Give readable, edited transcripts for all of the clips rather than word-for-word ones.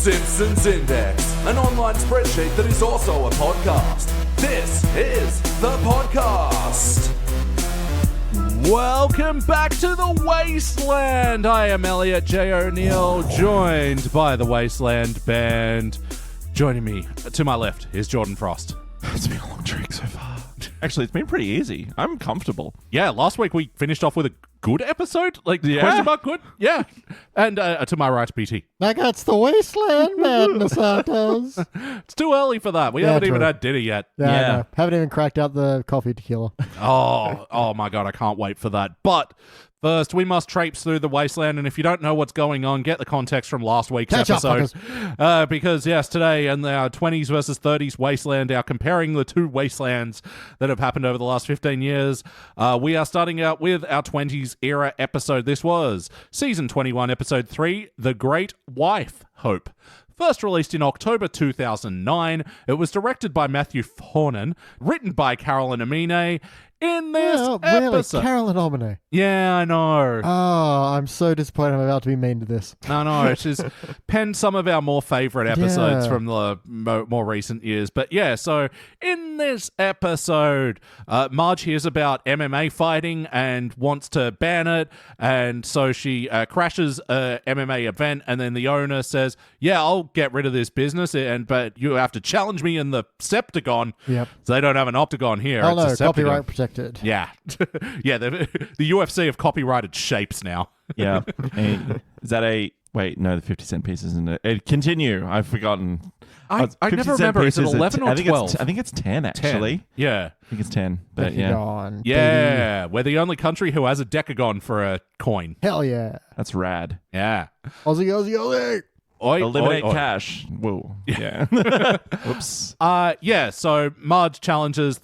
Simpsons Index, an online spreadsheet that is also a podcast. This is the podcast. Welcome back to the Wasteland. I am Elliot Jay O'Neill, joined by the Wasteland band. Joining me to my left is Jordan Frost. It's been a long trek so far. Actually, it's been pretty easy. I'm comfortable. Yeah, last week we finished off with a good episode. Yeah. Question mark good? Yeah. And to my right, BT. That's the Wasteland madness, Santos. It's too early for that. We haven't even had dinner yet. Yeah. No, haven't even cracked out the coffee tequila. Oh my God, I can't wait for that. But first, we must traipse through the Wasteland, and if you don't know what's going on, get the context from last week's episode. Because, yes, today in our 20s versus 30s Wasteland, our comparing the two Wastelands that have happened over the last 15 years, we are starting out with our 20s era episode. This was Season 21, Episode 3, The Great Wife Hope. First released in October 2009, it was directed by Matthew Fornan, written by Carolyn Amine. In this episode. Carolyn Amine. Yeah, I know. Oh, I'm so disappointed I'm about to be mean to this. I know. She's penned some of our more favorite episodes from the more recent years. But yeah, so in this episode, Marge hears about MMA fighting and wants to ban it. And so she crashes a MMA event, and then the owner says, yeah, I'll get rid of this business, but you have to challenge me in the Septagon. Yep. So they don't have an octagon here. Oh, it's no, a copyright protected. Yeah. Yeah, the UFC have copyrighted shapes now. Yeah. Is that a... Wait, no, the 50-cent piece isn't it. Continue. I've forgotten. I never remember. Is it 11 or 12? I think it's 10, actually. 10. Yeah. I think it's 10. But Decagon, yeah. We're the only country who has a decagon for a coin. Hell yeah. That's rad. Yeah. Aussie, Aussie, Aussie. Oi, Eliminate oi, oi. cash. Whoa. Yeah. Whoops. Yeah, so Marge challenges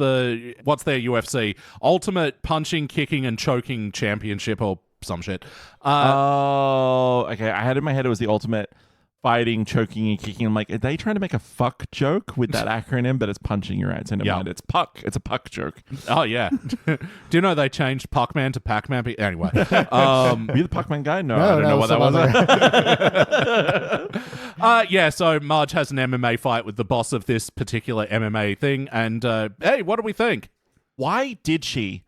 what's their UFC? Ultimate Punching, Kicking, and Choking Championship or some shit. Okay. I had in my head it was the ultimate fighting, choking, and kicking. I'm like, are they trying to make a fuck joke with that acronym? But it's punching, you're right. So never mind. It's puck. It's a puck joke. Oh, yeah. Do you know they changed Puckman to Pac-Man? Anyway. Were you the Puckman guy? No, I don't know what that was. Yeah, so Marge has an MMA fight with the boss of this particular MMA thing. And, hey, what do we think? Why did she?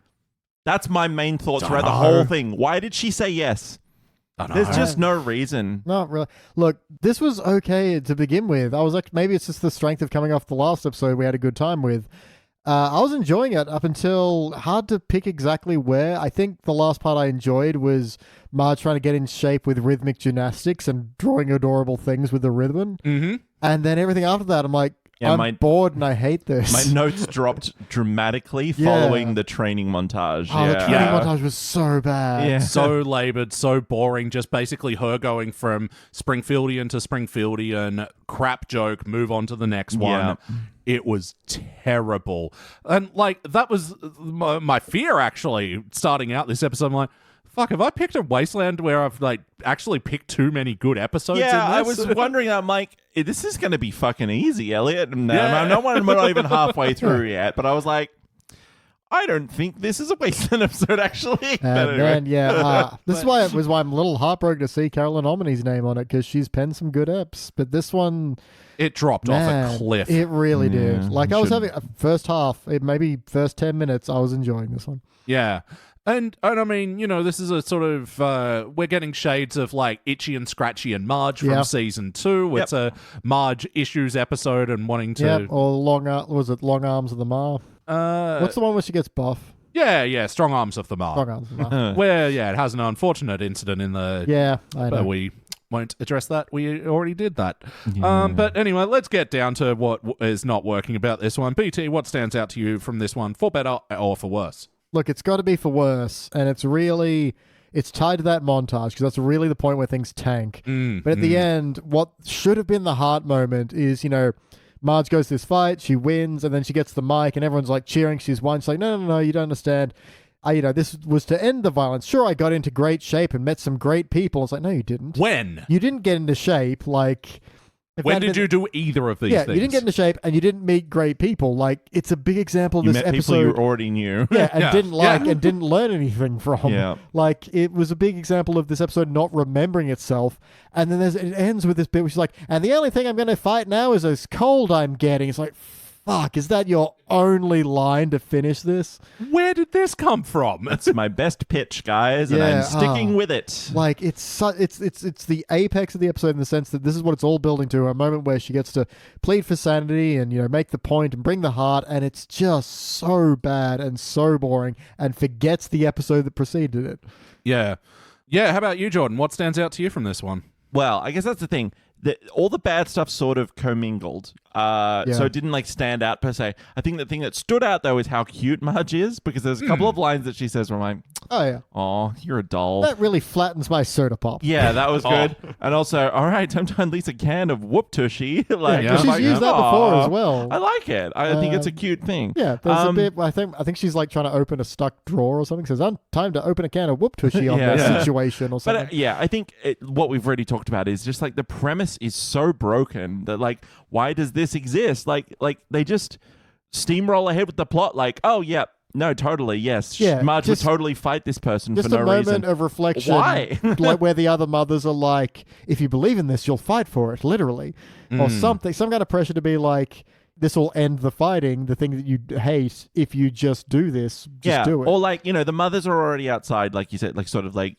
That's my main thoughts throughout the whole thing. Why did she say yes? There's just no reason. Not really. Look, this was okay to begin with. I was like, maybe it's just the strength of coming off the last episode we had a good time with. I was enjoying it up until hard to pick exactly where. I think the last part I enjoyed was Marge trying to get in shape with rhythmic gymnastics and drawing adorable things with the rhythm. Mm-hmm. And then everything after that, I'm like, I'm bored and I hate this. My notes dropped dramatically following the training montage. Oh, the training montage was so bad. Yeah. So labored, so boring. Just basically her going from Springfieldian to Springfieldian, crap joke, move on to the next one. Yeah. It was terrible. And like, that was my fear actually starting out this episode. I'm like, fuck, have I picked a Wasteland where I've like actually picked too many good episodes in this? I was wondering, I'm like, this is going to be fucking easy, Elliot. And I'm not even halfway through yet, but I was like, I don't think this is a Wasteland episode, actually. And then, this is why I'm a little heartbroken to see Carolyn Omine's name on it, because she's penned some good eps. But this one... It dropped off a cliff. It really did. Like, I was having a first half, maybe first 10 minutes, I was enjoying this one. Yeah. And I mean, you know, this is a sort of, we're getting shades of like Itchy and Scratchy and Marge from season 2. It's a Marge issues episode and wanting to... Yep, or Long Arms of the Ma? What's the one where she gets buff? Yeah, Strong Arms of the Ma. Strong Arms of the Ma. Where, it has an unfortunate incident in the... Yeah, I know. But we won't address that. We already did that. Yeah. But anyway, let's get down to what is not working about this one. BT, what stands out to you from this one, for better or for worse? Look, it's got to be for worse, and it's tied to that montage, because that's really the point where things tank. But at the end, what should have been the heart moment is, Marge goes to this fight, she wins, and then she gets the mic, and everyone's like cheering, she's won. She's like, no, you don't understand. This was to end the violence. Sure, I got into great shape and met some great people. It's like, no, you didn't. When? You didn't get into shape, like... When did you do either of these things? You didn't get into shape and you didn't meet great people. Like, it's a big example of You this met episode. people you already knew. Yeah, and didn't like Yeah. and didn't learn anything from. Yeah. Like, it was a big example of this episode not remembering itself. And then it ends with this bit which is like, and the only thing I'm going to fight now is this cold I'm getting. It's like, fuck, is that your only line to finish this? Where did this come from? It's my best pitch, guys, and Yeah, I'm sticking with it. Like, it's the apex of the episode in the sense that this is what it's all building to, a moment where she gets to plead for sanity and, make the point and bring the heart, and it's just so bad and so boring and forgets the episode that preceded it. Yeah. Yeah, how about you, Jordan? What stands out to you from this one? Well, I guess that's the thing. All the bad stuff sort of commingled, so it didn't like stand out per se. I think the thing that stood out though is how cute Marge is, because there's a couple of lines that she says where I'm like, Oh, yeah. "Oh, you're a doll." That really flattens my soda pop. Yeah, that was good. And also, all right, time to unleash a can of whoop tushy. Like, Yeah. I'm She's like, used that before as well. I like it. I think it's a cute thing. Yeah, there's a bit. I think she's like trying to open a stuck drawer or something. Says, "Time to open a can of whoop tushy on Yeah. this Yeah. situation or something." But I think what we've already talked about is just like the premise is so broken that like, why does this exist? Like they just steamroll ahead with the plot. Like, oh yeah, no, totally, yes. Yeah, Marge would just- totly fight this person for Just no a moment reason. of reflection. Why? Like where the other mothers are like, if you believe in this, you'll fight for it, literally. Or something, some kind of pressure to be like, this will end the fighting, the thing that you hate, if you just do this, just do it. Or like, the mothers are already outside, like you said, like sort of like,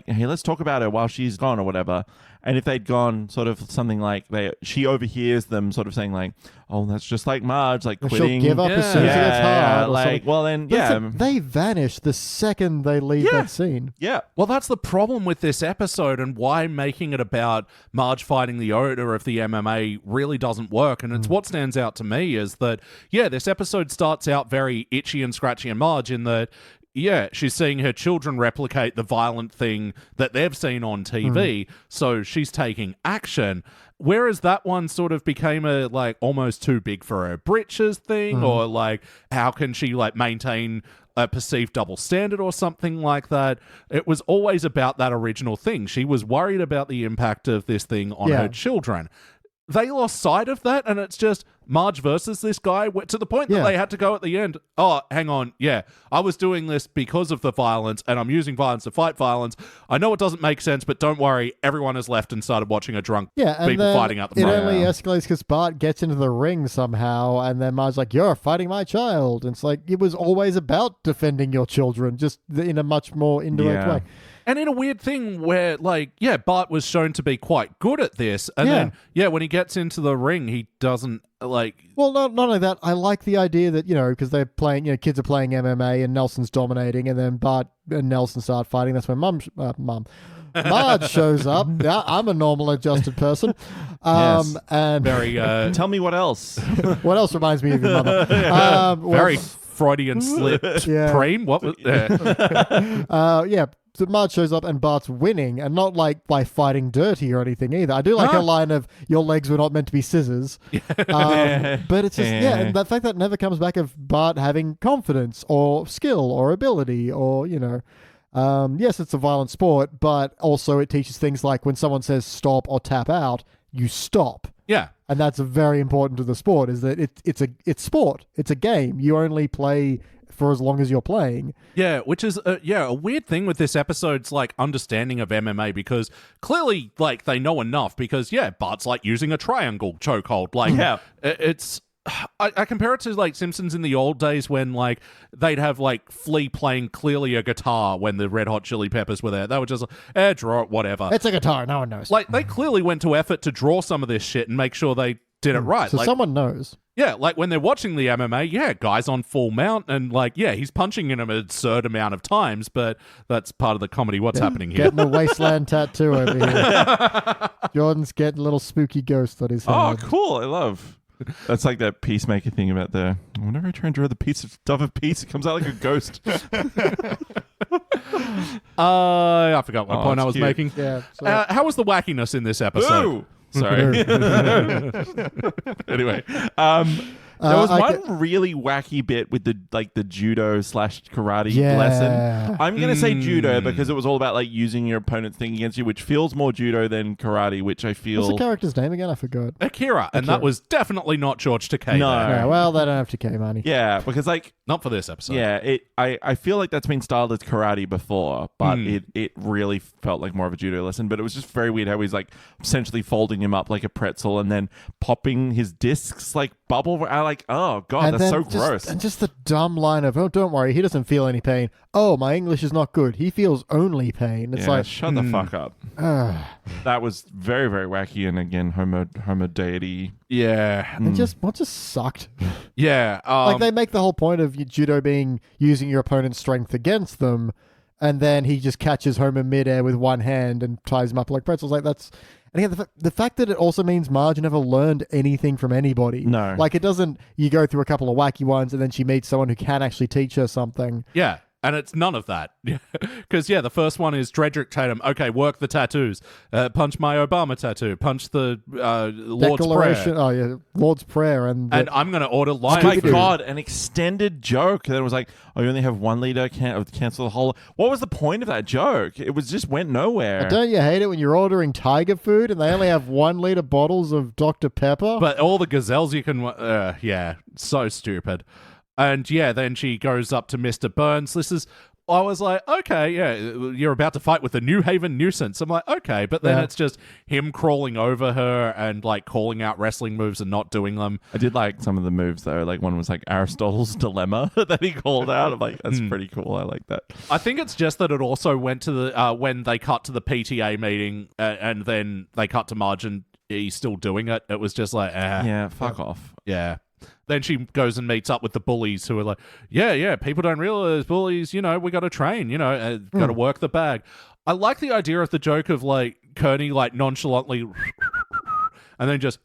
hey, let's talk about her while she's gone or whatever. And if they'd gone sort of something like she overhears them sort of saying like, oh, that's just like Marge, like She'll quitting. give up as soon as it gets hard. Or like, something. well then, But it's yeah. like, they vanish the second they leave that scene. Yeah. Well, that's the problem with this episode and why making it about Marge fighting the owner of the MMA really doesn't work. And it's what stands out to me is that, this episode starts out very itchy and scratchy and Marge in that, she's seeing her children replicate the violent thing that they've seen on TV, so she's taking action. Whereas that one sort of became a like almost too big for her britches thing, or like how can she like maintain a perceived double standard or something like that. It was always about that original thing. She was worried about the impact of this thing on her children. They lost sight of that, and it's just Marge versus this guy to the point that they had to go at the end, oh, hang on, I was doing this because of the violence, and I'm using violence to fight violence. I know it doesn't make sense, but don't worry, everyone has left and started watching a drunk And people then fighting out the it front. only escalates because Bart gets into the ring somehow, and then Marge's like, "You're fighting my child." And it's like, it was always about defending your children, just in a much more indirect way. And in a weird thing where, like, Bart was shown to be quite good at this, and then, when he gets into the ring, he doesn't, like... Well, not only that, I like the idea that, because they're playing, kids are playing MMA and Nelson's dominating, and then Bart and Nelson start fighting. That's when Marge shows up. Yeah, I'm a normal adjusted person. And Very, Tell me what else. what else reminds me of your mother? very Freudian slip cream. What was... So Marge shows up and Bart's winning, and not like by fighting dirty or anything either. I do like a line of "your legs were not meant to be scissors," but it's just and the fact that never comes back of Bart having confidence or skill or ability or yes, it's a violent sport, but also it teaches things like when someone says stop or tap out, you stop. Yeah. And that's very important to the sport, is that it's sport. It's a game. You only play for as long as you're playing. Yeah, which is a weird thing with this episode's like understanding of MMA, because clearly like they know enough, because Bart's like using a triangle chokehold. Like it's I compare it to like Simpsons in the old days when like they'd have like Flea playing clearly a guitar when the Red Hot Chili Peppers were there. They were just like, draw it, whatever. It's a guitar, no one knows. Like they clearly went to effort to draw some of this shit and make sure they did it right. So like, someone knows. Yeah, like when they're watching the MMA, guy's on full mount and like, he's punching in an absurd amount of times, but that's part of the comedy. What's happening here? Getting a Wasteland tattoo over here. Jordan's getting a little spooky ghost on his head. Oh, cool. I love. That's like that Peacemaker thing about whenever I try and draw the piece of stuff of peace, it comes out like a ghost. I forgot what point I was cute. making. Yeah. So How was the wackiness in this episode? Ooh! Sorry. Anyway, There was one really wacky bit with the judo / karate lesson. I'm gonna say judo because it was all about like using your opponent's thing against you, which feels more judo than karate. Which I feel. What's the character's name again? I forgot. Akira, and that was definitely not George Takei. No. there. Well, they don't have Takei money. Yeah, because like Not for this episode. yeah, I feel like that's been styled as karate before, but it really felt like more of a judo lesson. But it was just very weird how he's like essentially folding him up like a pretzel and then popping his discs like bubble. I like, oh god, And that's then so gross. And just the dumb line of, oh, don't worry, he doesn't feel any pain. Oh, my English is not good. He feels only pain. It's Yeah, like, shut the fuck up. That was very, very wacky, and again, homo deity. Yeah. it just sucked. Yeah. Like they make the whole point of judo being using your opponent's strength against them, and then he just catches Homer midair with one hand and ties him up like pretzels. Like that's. And again, the fact that it also means Marge never learned anything from anybody. No. Like it doesn't. You go through a couple of wacky ones, and then she meets someone who can actually teach her something. Yeah. And it's none of that. Because, the first one is Dredrick Tatum. Okay, work the tattoos. Punch my Obama tattoo. Punch the Lord's Declaration. Prayer. Oh, yeah. Lord's Prayer. And I'm going to order Oh Lion my food. god, an extended joke. And then it was like, oh, you only have 1 liter, cancel the whole. What was the point of that joke? It was just went nowhere. don't you hate it when you're ordering tiger food and they only have 1 liter bottles of Dr. Pepper? But all the gazelles you can... so stupid. And then she goes up to Mr. Burns. I was like, okay, you're about to fight with the New Haven nuisance. I'm like, okay, but then it's just him crawling over her and like calling out wrestling moves and not doing them. I did like some of the moves though. Like one was like Aristotle's dilemma that he called out. I'm like, that's pretty cool. I like that. I think it's just that it also went to the when they cut to the PTA meeting and then they cut to Marge and he's still doing it. It was just like, Yeah, fuck off. Yeah. Then she goes and meets up with the bullies who are like, people don't realize bullies, we got to train, got to work the bag. I like the idea of the joke of like Kearney like nonchalantly and then just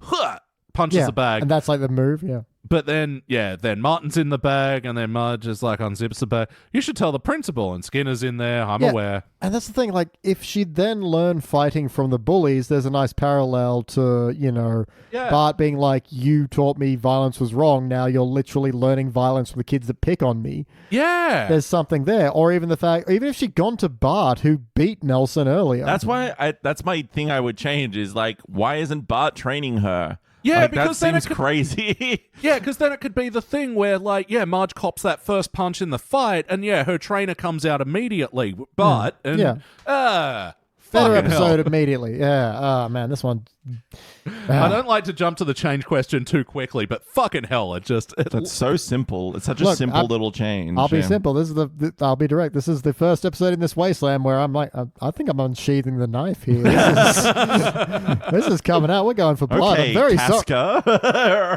punches the bag. And that's like the move, yeah. But then, then Martin's in the bag and then Marge just like unzips the bag. You should tell the principal and Skinner's in there. I'm aware. And that's the thing, like, if she'd then learned fighting from the bullies, there's a nice parallel to, Bart being like, you taught me violence was wrong, now you're literally learning violence from the kids that pick on me. Yeah. There's something there. Or even the fact, even if she'd gone to Bart, who beat Nelson earlier. That's why that's my thing I would change is like, why isn't Bart training her? Yeah, like, because that then seems crazy. Yeah, because then it could be the thing where, like, Marge cops that first punch in the fight, and her trainer comes out immediately. But, better fucking episode hell. immediately. Yeah. Oh, man, this one. I don't like to jump to the change question too quickly, but fucking hell, That's so simple. It's such a simple little change. I'll be simple. This is I'll be direct. This is the first episode in this Wasteland where I'm like, I think I'm unsheathing the knife here. This is coming out. We're going for blood. Okay, I'm very sorry. All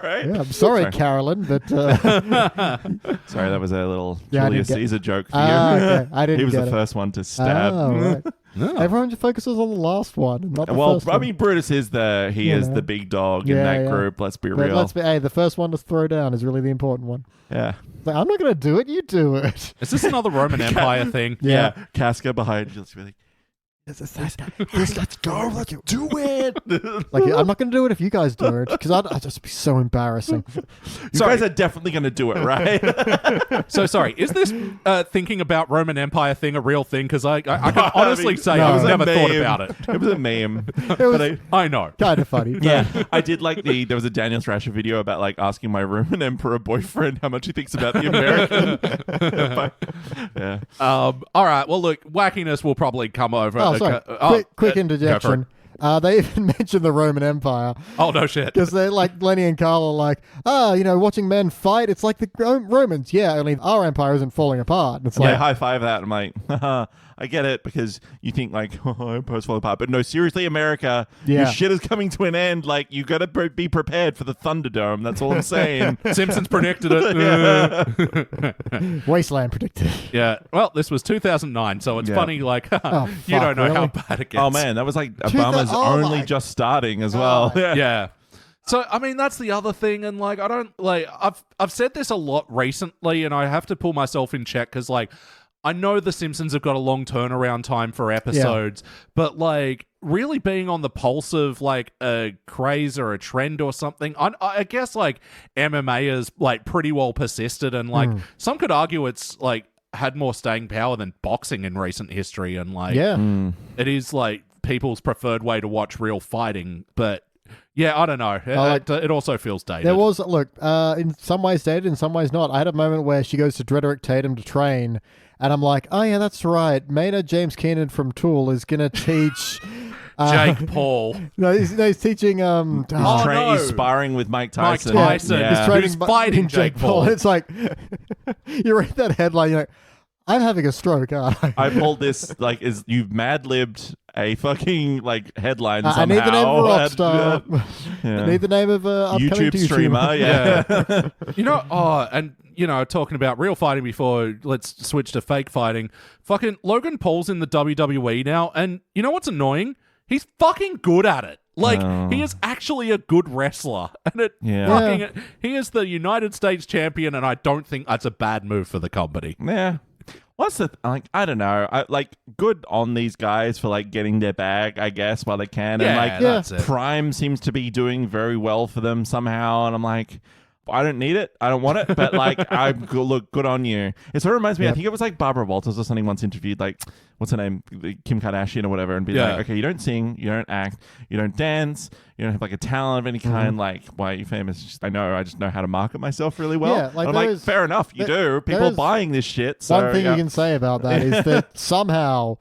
right. Yeah, I'm sorry, Carolyn, but Sorry, that was a little Yeah, I Julius didn't get- Caesar joke for you. okay. I didn't He was get the it. first one to stab. Oh, right. No. Everyone just focuses on the last one, not the Well, first I one. mean, Brutus is the big dog in Yeah, that yeah. group. Let's be But real. the first one to throw down is really the important one. Yeah. Like, I'm not going to do it. You do it. Is this another Roman Empire thing? Yeah. Casca behind you. It's really. Let's go. Let's do it. Like, I'm not going to do it if you guys do it, because I'd just be so embarrassing. You guys are definitely going to do it, right? So sorry, is this thinking about Roman Empire thing a real thing? Because I can honestly say no. I've It was a never thought meme. about it. It was a meme. It was I know. kind of funny. Yeah, I did like there was a Daniel Thrasher video about like asking my Roman Emperor boyfriend how much he thinks about the American. Yeah. All right. Well, look, wackiness will probably come over. Oh, sorry. Quick interjection. They even mentioned the Roman Empire. Oh, no shit. Because they're like, Lenny and Carl are like, watching men fight, it's like the Romans. Yeah, only our empire isn't falling apart. And it's Yeah, like, high five that. I'm like, I get it because you think like, empire's falling apart. But no, seriously, America, your Yeah. shit is coming to an end. Like, you got to be prepared for the Thunderdome. That's all I'm saying. Simpsons predicted it. Wasteland predicted. Yeah. Well, this was 2009, so it's Yeah. funny, like, you fuck, don't know how really? bad it gets. Oh, man, that was like Obama's oh only my just starting as well. Yeah. So I mean that's the other thing, and like I don't like I've said this a lot recently, and I have to pull myself in check because like I know The Simpsons have got a long turnaround time for episodes, but like really being on the pulse of like a craze or a trend or something, I guess like MMA is like pretty well persisted, and like some could argue it's like had more staying power than boxing in recent history, and like it is like people's preferred way to watch real fighting, but yeah, I don't know. It also feels dated. There was, look, in some ways dated, in some ways not. I had a moment where she goes to Drederick Tatum to train, and I'm like, oh yeah, that's right. Maynard James Keenan from Tool is going to teach... Jake Paul. No, he's teaching... He's sparring with Mike Tyson. Mike Tyson. Yeah. He's fighting Jake Paul. It's like, you read that headline, you're like, I'm having a stroke. I pulled this, like, you've mad-libbed a fucking, like, headline somehow. I need the name of a rock star. I need the name of a upcoming YouTube streamer. Yeah. Talking about real fighting before, let's switch to fake fighting. Fucking Logan Paul's in the WWE now, and you know what's annoying? He's fucking good at it. Like, he is actually a good wrestler. And he is the United States champion, and I don't think that's a bad move for the company. Yeah. What's the I don't know. Good on these guys for like getting their bag, I guess, while they can. Yeah, and that's it. Prime seems to be doing very well for them somehow, and I'm like, I don't need it. I don't want it, but like, look, good on you. It sort of reminds me, I think it was like Barbara Walters or something once interviewed, like, what's her name? Kim Kardashian or whatever, and be like, okay, you don't sing, you don't act, you don't dance, you don't have like a talent of any kind. Like, why are you famous? I just know how to market myself really well. Yeah, like I'm like, fair enough, you do. People are buying this shit. So, one thing you can say about that is that somehow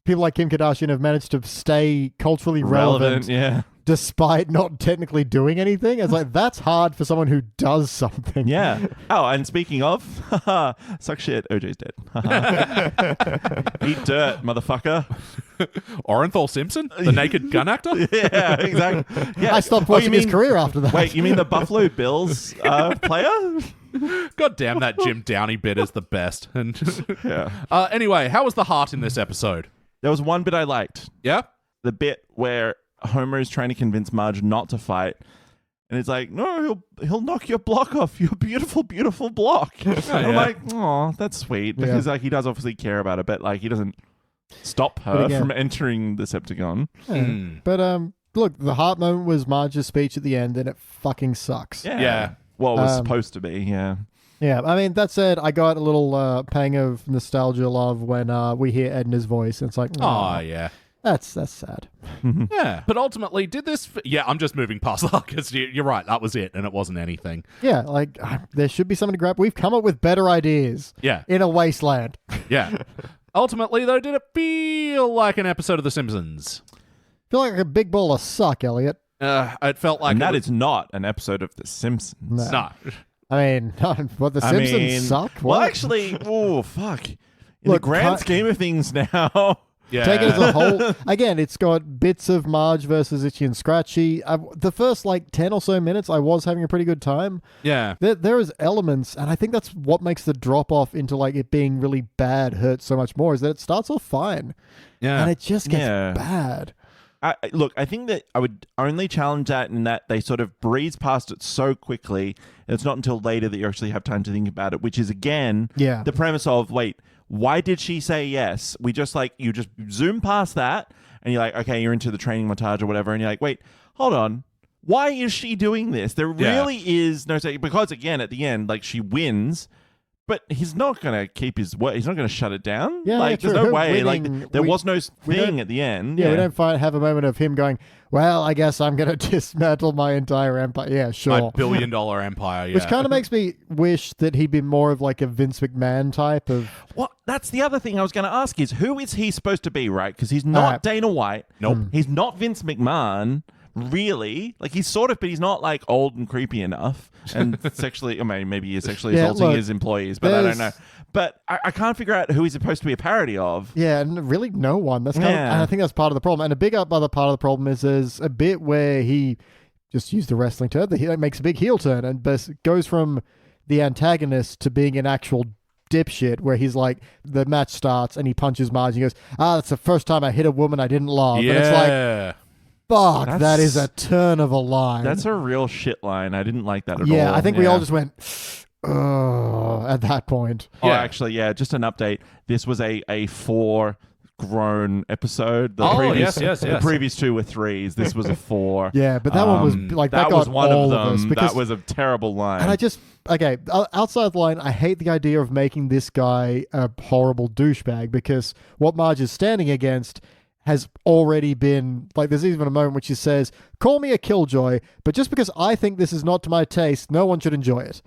people like Kim Kardashian have managed to stay culturally relevant. Yeah. Despite not technically doing anything. It's like, that's hard for someone who does something. Yeah. Oh, and speaking of, suck shit, OJ's dead. Eat dirt, motherfucker. Orenthal Simpson? The naked gun actor? Yeah, exactly. Yeah. I stopped watching his career after that. Wait, you mean the Buffalo Bills player? God damn, that Jim Downey bit is the best. And yeah. Anyway, how was the heart in this episode? There was one bit I liked. Yeah? The bit where Homer is trying to convince Marge not to fight, and it's like, no, he'll knock your block off, your beautiful, beautiful block. I'm like, oh, that's sweet, because like he does obviously care about it, but like he doesn't stop her from entering the Decepticon. But look, the heart moment was Marge's speech at the end, and it fucking sucks. Yeah. Well, it was supposed to be. Yeah. Yeah, I mean, that said, I got a little pang of nostalgia love when we hear Edna's voice, and it's like, oh yeah. That's sad. Yeah, but ultimately, did this... I'm just moving past that because you're right, that was it, and it wasn't anything. Yeah, like, there should be something to grab. We've come up with better ideas in a wasteland. Yeah. Ultimately, though, did it feel like an episode of The Simpsons? Feel like a big ball of suck, Elliot. It felt like... And that is not an episode of The Simpsons. No. I mean, what, The Simpsons suck? What? Well, actually, oh, fuck. In the grand scheme of things now... Yeah. Take it as a whole. Again, it's got bits of Marge versus Itchy and Scratchy. The first 10 or so minutes, I was having a pretty good time. Yeah. There is elements, and I think that's what makes the drop off into it being really bad hurt so much more, is that it starts off fine. Yeah. And it just gets bad. Look, I think that I would only challenge that in that they sort of breeze past it so quickly, and it's not until later that you actually have time to think about it, which is, again, the premise of, why did she say yes? We just you just zoom past that and you're like, okay, you're into the training montage or whatever. And you're like, wait, hold on. Why is she doing this? There really is no say, because again, at the end, she wins, but he's not going to keep his word. He's not going to shut it down. Yeah, there's no way. There was no thing at the end. Yeah, we don't have a moment of him going, well, I guess I'm going to dismantle my entire empire. Yeah, sure. My $1 billion empire, Which kind of makes me wish that he'd been more of a Vince McMahon type of... Well, that's the other thing I was going to ask is, who is he supposed to be, right? Because he's not Dana White. Nope. He's not Vince McMahon. Really? He's sort of, but he's not old and creepy enough and sexually, maybe he's sexually assaulting his employees, but I don't know. But I can't figure out who he's supposed to be a parody of. Yeah, and really no one. That's and I think that's part of the problem. And a big other part of the problem is there's a bit where he just used the wrestling term, that he makes a big heel turn and goes from the antagonist to being an actual dipshit, where he's the match starts and he punches Marge and he goes, that's the first time I hit a woman I didn't love. Yeah. And it's fuck, that is a turn of a line. That's a real shit line. I didn't like that at all. Yeah, I think we all just went, at that point. Oh, Yeah. actually, yeah. Just an update. This was a 4 grown episode. Yes. The previous 2 were 3s. This was a 4. Yeah, but that one was like that was got one all of us them. because That was a terrible line. and I just outside the line, I hate the idea of making this guy a horrible douchebag because what Marge is standing against has already been like. There's even a moment which she says, "Call me a killjoy, but just because I think this is not to my taste, no one should enjoy it."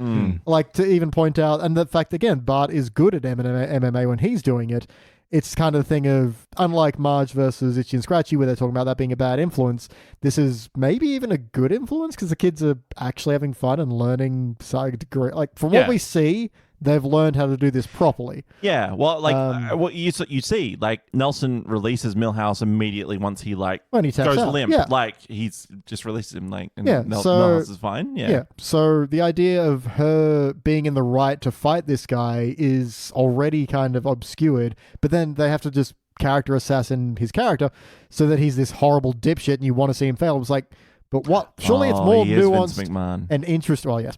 Like to even point out, and the fact again, Bart is good at MMA when he's doing it. It's kind of the thing of, unlike Marge versus Itchy and Scratchy, where they're talking about that being a bad influence, this is maybe even a good influence because the kids are actually having fun and learning. Like from what we see, they've learned how to do this properly. Yeah, well, like what you see, like Nelson releases Milhouse immediately once he like When he taps goes out. limp. Yeah. Like he's just releases him, like and Yeah, Milhouse is fine. Yeah. So the idea of her being in the right to fight this guy is already kind of obscured, but then they have to just character assassin his character so that he's this horrible dipshit and you want to see him fail. It was like, but what? Surely it's more he is nuanced Vince McMahon. and interesting. Well, yes.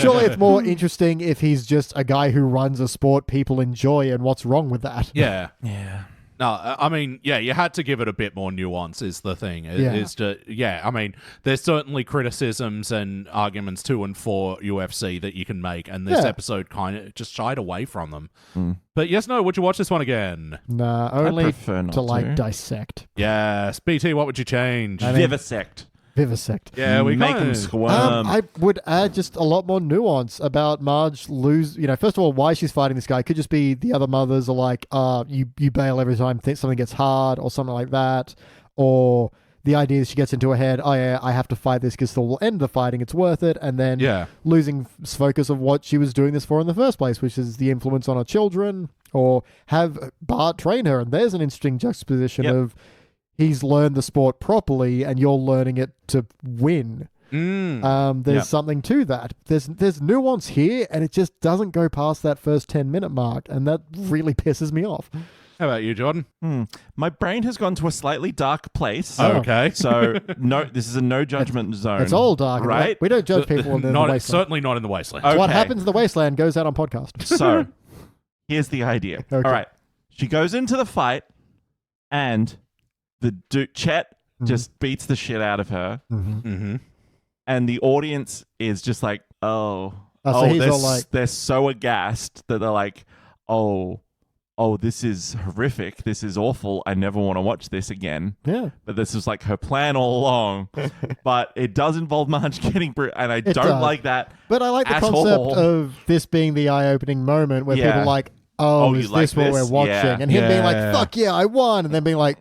Surely it's more interesting if he's just a guy who runs a sport people enjoy, and what's wrong with that? Yeah. Yeah. No, I mean, yeah, you had to give it a bit more nuance is the thing. I mean, there's certainly criticisms and arguments to and for UFC that you can make, and this episode kind of just shied away from them. But yes, no, would you watch this one again? Nah, only prefer not to like to. dissect. Yes. BT, what would you change? Vivisect. Vivisect. Yeah, we make kinda- them squirm. I would add just a lot more nuance about Marge first of all, why she's fighting this guy. Could just be the other mothers are like, you bail every time something gets hard or something like that. Or the idea that she gets into her head, oh yeah, I have to fight this because we'll end the fighting, it's worth it. And then losing focus of what she was doing this for in the first place, which is the influence on her children, or have Bart train her. And there's an interesting juxtaposition of he's learned the sport properly and you're learning it to win. There's something to that. There's nuance here, and it just doesn't go past that first 10-minute mark, and that really pisses me off. How about you, Jordan? My brain has gone to a slightly dark place. Oh, okay. So this is a no judgment zone. It's all dark, right? We don't judge people in the wasteland. Certainly not in the wasteland. Okay. What happens in the wasteland goes out on podcast. So here's the idea. Okay. All right. She goes into the fight, and Chet just beats the shit out of her. And the audience is just like, so he's all like, they're so aghast that they're like, oh, this is horrific. This is awful. I never want to watch this again. Yeah. But this was like her plan all along. But it does involve Marge getting and I don't does. like that. But I like the at concept all. of this being the eye-opening moment where people are like, oh, you is like this what this? we're watching? Yeah. And him being like, Yeah. fuck yeah, I won. And then being like,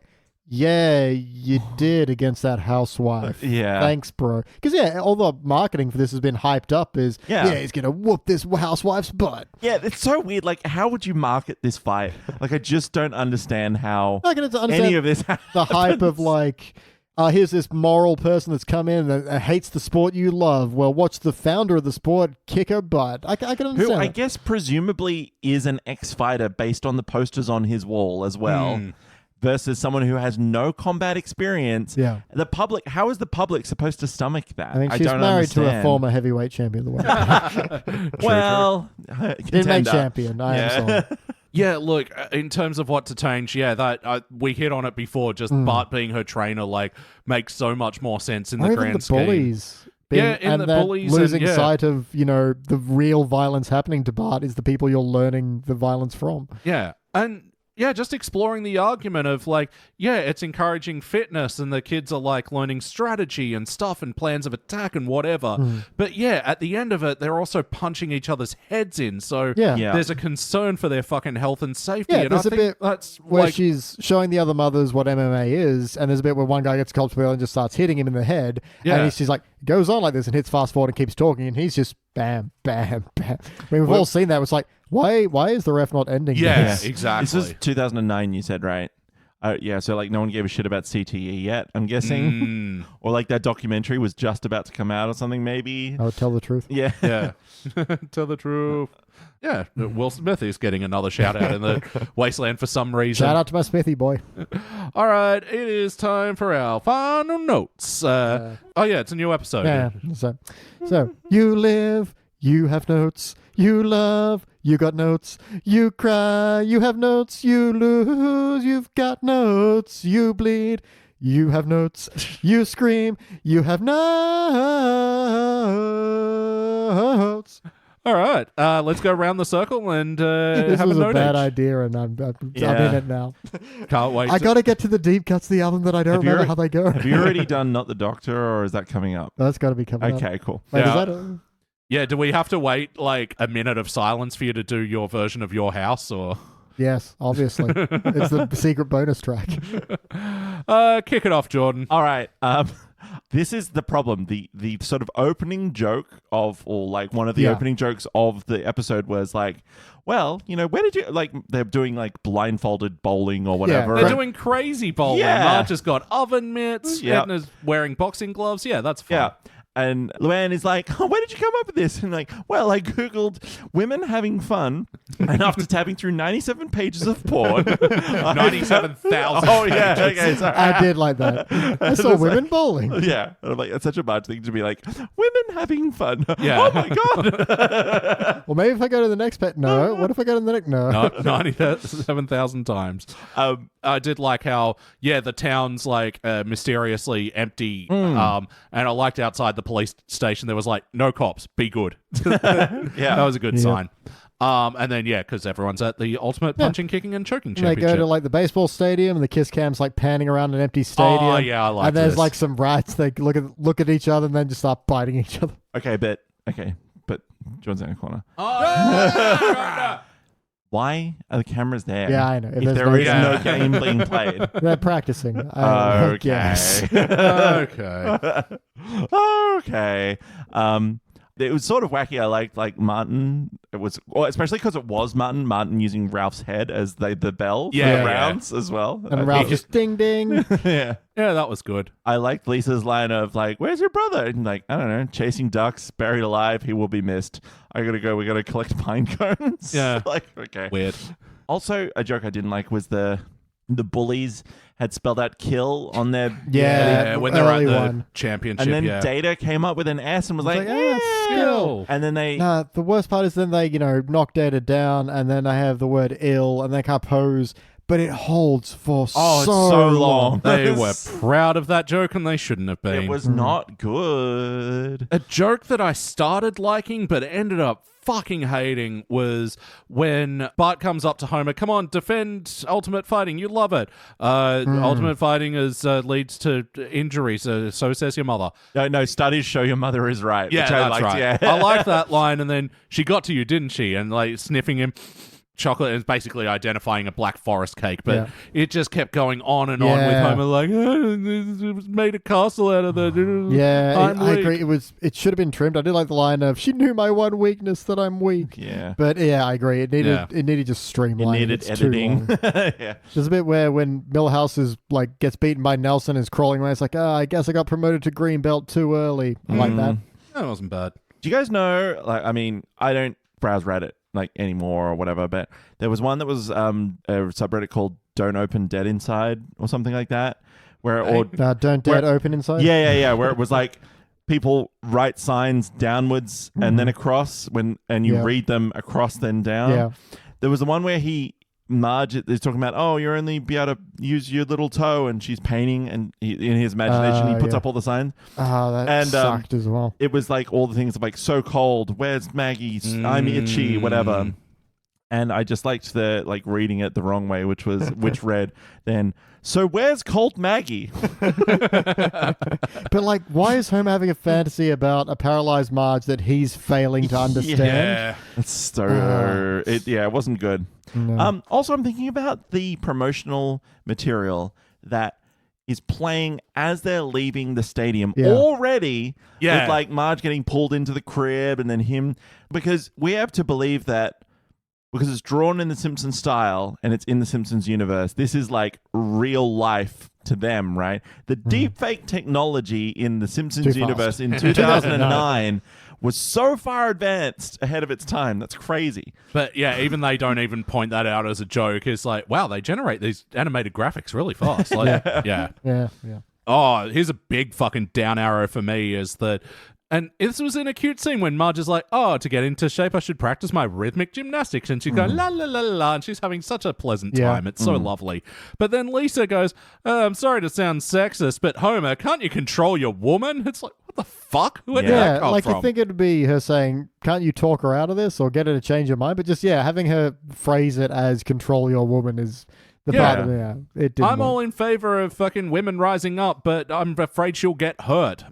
yeah, you did against that housewife. Yeah. Thanks, bro. Because, all the marketing for this has been hyped up is, he's going to whoop this housewife's butt. Yeah, it's so weird. Like, how would you market this fight? Like, I just don't understand how I can understand any of this the hype of like, here's this moral person that's come in and hates the sport you love. Well, watch the founder of the sport kick her butt. I can understand who I it. guess presumably is an ex-fighter based on the posters on his wall as well. Versus someone who has no combat experience. Yeah. The public, how is the public supposed to stomach that? I mean, she's don't married to a understand. former heavyweight champion of the world. Well, Didn't make contender. champion. I am sorry. Yeah, look, in terms of what to change, that we hit on it before. Just Bart being her trainer, like, makes so much more sense in Or the even grand the scheme. bullies. In the that bullies losing and, sight of, the real violence happening to Bart is the people you're learning the violence from. Yeah, and just exploring the argument of like, it's encouraging fitness and the kids are like learning strategy and stuff and plans of attack and whatever. But at the end of it, they're also punching each other's heads in. So there's a concern for their fucking health and safety. Yeah, and there's I a think bit that's where like, she's showing the other mothers what MMA is, and there's a bit where one guy gets culpable and just starts hitting him in the head, and she's like, goes on like this and hits fast forward and keeps talking, and he's just bam, bam, bam. I mean, we've all seen that. It's like, why is the ref not ending this? exactly. This is 2009, you said, right? So like no one gave a shit about CTE yet, I'm guessing. Or like that documentary was just about to come out or something, maybe. I would tell the truth. Yeah. Yeah. Tell the truth. Yeah, Will Smith is getting another shout out in the Wasteland for some reason. Shout out to my Smithy boy. All right, it is time for our final notes. It's a new episode. Yeah. So you live, You have notes. You love. You got notes. You cry. You have notes. You lose. You've got notes. You bleed. You have notes. You scream. You have notes. All right, let's go around the circle and This have was a a note bad each. idea, and I'm Yeah. in it now. Can't wait. I got to get to the deep cuts of the album that I don't Have you remember already- how they go. Have you already done Not the Doctor, or is that coming up? That's got to be coming up. Okay, cool. Wait, Yeah. is that Yeah, do we have to wait like a minute of silence for you to do your version of Your House, or Yes, obviously. It's the secret bonus track. kick it off, Jordan? All right. This is the problem. The sort of opening joke of, or like one of the Yeah. opening jokes of the episode was like, well, where did you, like, they're doing like blindfolded bowling or whatever. They're doing crazy bowling. Yeah. Marge has got oven mitts. Yep. Edna's wearing boxing gloves. Yeah, that's fine. Yeah. And Luann is like, oh, where did you come up with this? And like, well, I Googled women having fun. And after tabbing through 97 pages of porn. 97,000. Oh, yeah. Okay, sorry. I did like that. I saw women bowling. Yeah. And I'm like, that's such a bad thing to be like, women having fun. Yeah. Oh, my God. Well, maybe if I go to the next pet, no. What if I go to the next? No. No, 97,000 times. I did like how, the town's like mysteriously empty. And I liked outside the police station there was like, no cops, be good. That was a good sign. And then because everyone's at the ultimate punching, kicking, and choking And they championship. go to like the baseball stadium, and the kiss cam's like panning around an empty stadium. Oh, yeah, I like And there's this. like some rats. They look at each other and then just start biting each other. Okay, but John's in a corner. Oh, Why are the cameras there? Yeah, I know. If There's there no- is Yeah. no game being played. They're practicing. Okay. Yes. okay. Okay. It was sort of wacky. I liked like Martin. It was, especially because it was Martin using Ralph's head as the bell for Yeah, the rounds as well. And Ralph just ding ding. yeah. Yeah, that was good. I liked Lisa's line of like, "Where's your brother?" And like, I don't know, chasing ducks, buried alive. He will be missed. I gotta go. We gotta collect pine cones. Yeah. like okay. Weird. Also, a joke I didn't like was the bullies had spelled out "kill" on their Yeah, when they're at early the one. championship. and then yeah. Data came up with an S and was like, It's like, "Yeah." skill. And then they Nah, the worst part is then they, knock Data down, and then they have the word ill, and they can't pose, but it holds for Oh, it's so so long. They were proud of that joke, and they shouldn't have been. it was not good. A joke that I started liking but ended up fucking hating was when Bart comes up to Homer, come on, defend Ultimate Fighting, you love it. Ultimate Fighting leads to injuries, so says your mother. No, studies show your mother is right. Yeah, which I that's liked, right. Yeah. I like that line, and then she got to you, didn't she? And like sniffing him. Chocolate is basically identifying a Black Forest cake, but Yeah. it just kept going on and on with Yeah. Homer like, it was made a castle out of the. Yeah, I'm I weak." agree. It should have been trimmed. I did like the line of "She knew my one weakness, that I'm weak." Yeah. But yeah, I agree. It needed just It streamlining. needed It's too editing. long. yeah. There's a bit where when Millhouse is like gets beaten by Nelson, is crawling away. It's like, I guess I got promoted to green belt too early. I like that. That wasn't bad. Do you guys know, like, I mean, I don't browse Reddit like anymore or whatever, but there was one that was a subreddit called Don't Open Dead Inside or something like that, where Don't Dead open inside. yeah, where it was like people write signs downwards and then across and you Yeah. read them across then down. Yeah. There was the one where Marge is talking about, oh, you're only be able to use your little toe, and she's painting, and in his imagination he puts yeah. up all the signs. That And, sucked as well. It was like all the things of like, so cold, where's Maggie, I'm itchy, whatever. And I just liked the like reading it the wrong way, which read then, so where's cold Maggie? But like, why is Homer having a fantasy about a paralyzed Marge that he's failing to understand? Yeah. It's so it wasn't good. No. Also, I'm thinking about the promotional material that is playing as they're leaving the stadium already. Yeah. With like Marge getting pulled into the crib and then him, because we have to believe that because it's drawn in the Simpsons style and it's in the Simpsons universe, this is like real life to them, right? The deepfake technology in the Simpsons Too fast. universe in 2009 was so far advanced ahead of its time. That's crazy. But yeah, even they don't even point that out as a joke. It's like, wow, they generate these animated graphics really fast. Like, yeah. Yeah. Oh, here's a big fucking down arrow for me is that And this was in a cute scene when Marge is like, oh, to get into shape, I should practice my rhythmic gymnastics. And she's going, la, la, la, la, and she's having such a pleasant time. It's so lovely. But then Lisa goes, I'm sorry to sound sexist, but Homer, can't you control your woman? It's like, what the fuck? Where did that come from? You think it'd be her saying, can't you talk her out of this or get her to change her mind? But just, having her phrase it as control your woman is... it didn't I'm work. all in favor of fucking women rising up, but I'm afraid she'll get hurt.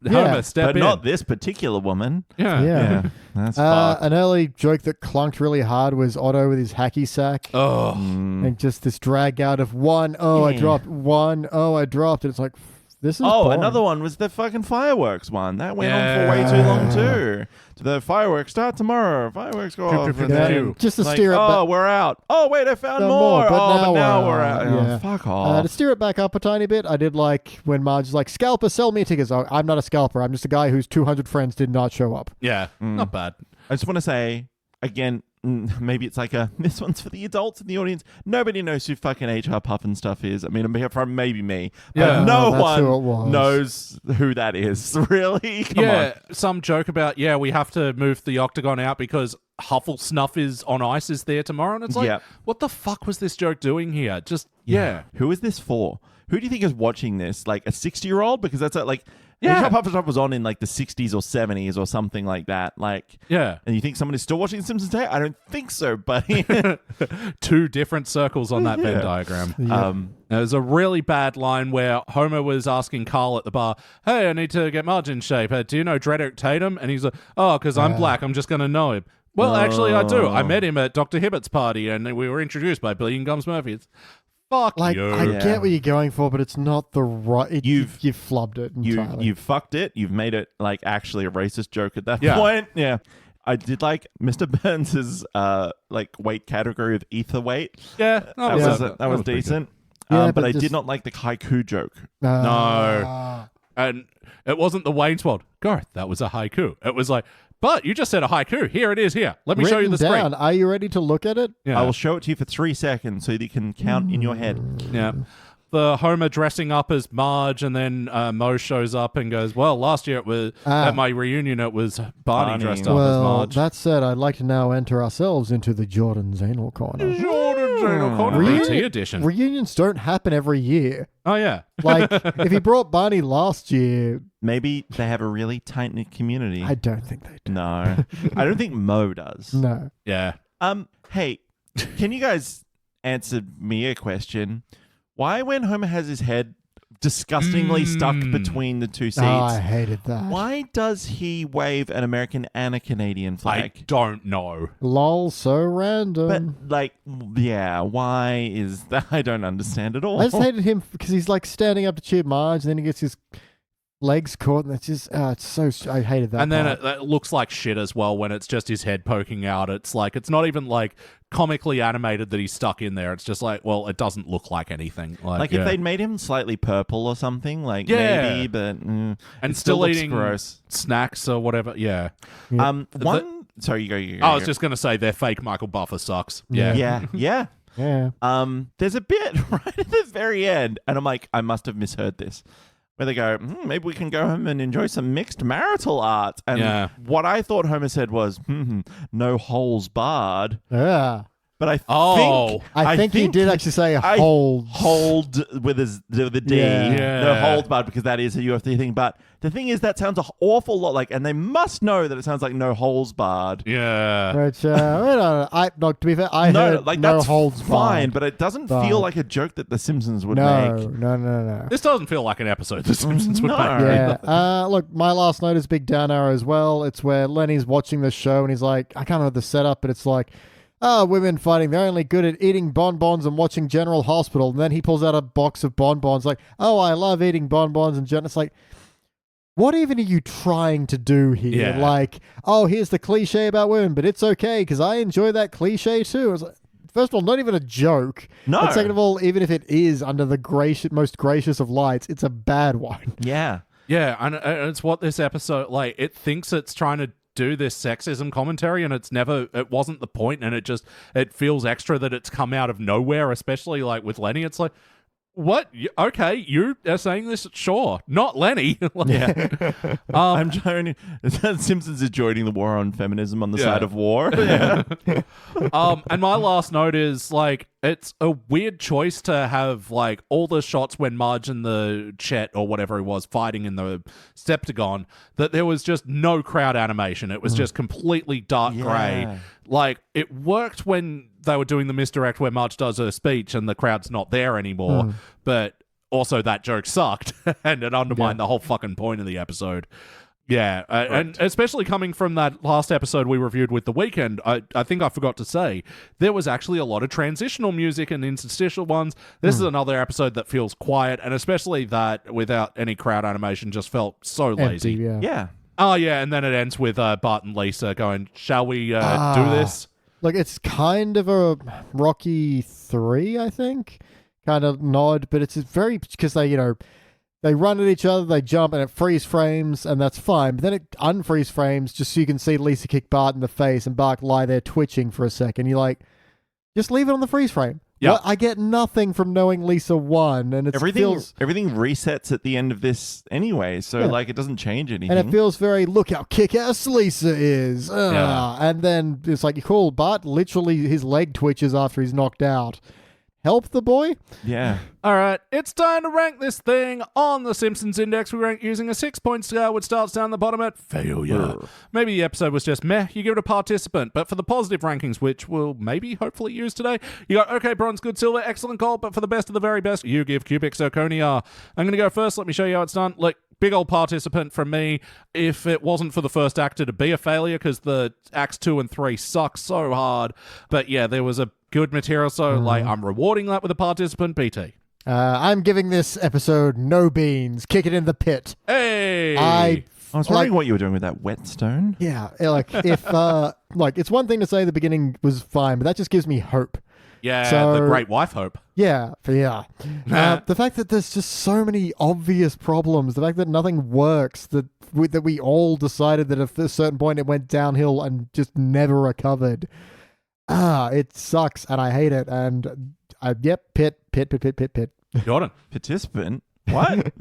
Homer, step But in. not this particular woman. Yeah. That's fucked. An early joke that clunked really hard was Otto with his hacky sack. Oh. And just this drag out of one, I dropped, one, I dropped. And it's like, this is boring. Another one was the fucking fireworks one. That went on for way too long too. The fireworks start tomorrow. Fireworks go off. And then, just to steer it back. Oh, we're out. Oh, wait, I found more. But now we're out. Yeah. Oh, fuck off. To steer it back up a tiny bit, I did like when Marge is like, scalper, sell me tickets. Oh, I'm not a scalper. I'm just a guy whose 200 friends did not show up. Yeah, not bad. I just want to say, again, maybe it's like this one's for the adults in the audience. Nobody knows who fucking HR Puffin stuff is. I mean, from maybe me. But no one knows who that is. Really? Come on. Some joke about, we have to move the octagon out because Huffle Snuff is on ice is there tomorrow. And it's like, what the fuck was this joke doing here? Just, Who is this for? Who do you think is watching this? Like a 60-year-old? Because that's like... HR Puffin stuff was on in like the 60s or 70s or something like that. Like, and you think someone is still watching The Simpsons today? I don't think so, buddy. Two different circles on that Venn diagram. There's a really bad line where Homer was asking Carl at the bar, hey, I need to get Marge in shape. Do you know Dredrick Tatum? And he's like, oh, because I'm black. I'm just going to know him. Well, actually, I do. I met him at Dr. Hibbert's party, and we were introduced by Billy and Gums Murphy. Fuck you. I get what you're going for, but it's not the right... You've flubbed it entirely. You've fucked it. You've made it like actually a racist joke at that point. Yeah. I did like Mr. Burns' like weight category of ether weight. Yeah. That was decent. But I did not like the haiku joke. No. And it wasn't the Wayne's World. Garth, that was a haiku. It was like... But you just said a haiku. Here it is here. Let me show you the screen. Are you ready to look at it? Yeah. I will show it to you for 3 seconds so that you can count in your head. Yeah. The Homer dressing up as Marge, and then Mo shows up and goes, well, last year it was at my reunion it was Barney dressed up as Marge. That said, I'd like to now enter ourselves into the Jordan's Anal Corner. Jordan's Anal Corner. BT edition. Reunions don't happen every year. Oh, yeah. Like, if he brought Barney last year... Maybe they have a really tight-knit community. I don't think they do. No. I don't think Mo does. No. Yeah. Hey, can you guys answer me a question? Why when Homer has his head disgustingly stuck between the two seats? Oh, I hated that. Why does he wave an American and a Canadian flag? I don't know. Lol, so random. But, why is that? I don't understand at all. I just hated him because he's like standing up to cheer Marge, and then he gets his legs caught, and it's just, it's so, I hated that. And then it looks like shit as well when it's just his head poking out. It's like, it's not even like comically animated that he's stuck in there. It's just like, well, it doesn't look like anything. Like if they'd made him slightly purple or something, maybe, but and it still looks eating gross. Snacks or whatever. Yeah. Sorry, you go. I was just gonna say their fake Michael Buffer sucks. Yeah. Yeah. There's a bit right at the very end, and I'm like, I must have misheard this. Where they go, maybe we can go home and enjoy some mixed marital art. And what I thought Homer said was, no holes barred. Yeah. But I think he did actually say hold. Hold with the D. Yeah. No hold barred, because that is a UFC thing. But the thing is, that sounds an awful lot like, and they must know that it sounds like no holes barred. Yeah. Which, to be fair, I heard no that's holds fine, barred. but it doesn't feel like a joke that The Simpsons would make. No. This doesn't feel like an episode The Simpsons would make. Yeah. Look, my last note is big down arrow as well. It's where Lenny's watching the show and he's like, I can't remember the setup, but it's like, women fighting, they're only good at eating bonbons and watching General Hospital. And then he pulls out a box of bonbons like, I love eating bonbons and General. It's like, what even are you trying to do here? Yeah. Like, here's the cliche about women, but it's okay because I enjoy that cliche too. I was like, first of all, not even a joke. No. And second of all, even if it is under the most gracious of lights, it's a bad one. Yeah. Yeah, and it's what this episode, like, it thinks it's trying to do this sexism commentary, and it wasn't the point, and it feels extra that it's come out of nowhere, especially like with Lenny. It's like, What? Okay, you are saying this? Sure. Not Lenny. Yeah. I'm joining. Simpsons is joining the war on feminism on the side of war. Yeah. And my last note is, like, it's a weird choice to have, like, all the shots when Marge and the Chet or whatever it was fighting in the Septagon, that there was just no crowd animation. It was just completely dark gray. Like, it worked when they were doing the misdirect where Marge does her speech and the crowd's not there anymore, but also that joke sucked and it undermined the whole fucking point of the episode. Yeah, and especially coming from that last episode we reviewed with The Weeknd, I think I forgot to say, there was actually a lot of transitional music and interstitial ones. This is another episode that feels quiet, and especially that without any crowd animation just felt so lazy. Empty, yeah. Oh, yeah, and then it ends with Bart and Lisa going, shall we do this? Like, it's kind of a Rocky 3, I think, kind of nod, but it's very, because they, they run at each other, they jump, and it freeze frames, and that's fine. But then it unfreeze frames just so you can see Lisa kick Bart in the face and Bart lie there twitching for a second. You're like, just leave it on the freeze frame. Yeah. I get nothing from knowing Lisa won, and everything resets at the end of this anyway, so like it doesn't change anything. And it feels very, look how kick-ass Lisa is. And then it's like, you call Bart, literally his leg twitches after he's knocked out. Help the boy? Yeah. All right, it's time to rank this thing on the Simpsons Index. We rank using a 6-point scale, which starts down the bottom at failure. Maybe the episode was just meh, you give it a participant. But for the positive rankings, which we'll maybe hopefully use today, you got okay, bronze, good, silver, excellent, gold. But for the best of the very best, you give cubic zirconia. I'm going to go first. Let me show you how it's done. Look, big old participant from me. If it wasn't for the first actor to be a failure, because the acts 2 and 3 suck so hard. But yeah, there was a good material, so like I'm rewarding that with a participant. BT. I'm giving this episode no beans. Kick it in the pit. Hey! I was wondering what you were doing with that whetstone. Yeah, like if like it's one thing to say the beginning was fine, but that just gives me hope. Yeah, So- the great wife hope. Yeah. The fact that there's just so many obvious problems, the fact that nothing works, that we all decided that at a certain point it went downhill and just never recovered. It sucks and I hate it. And pit. Jordan. Participant? What?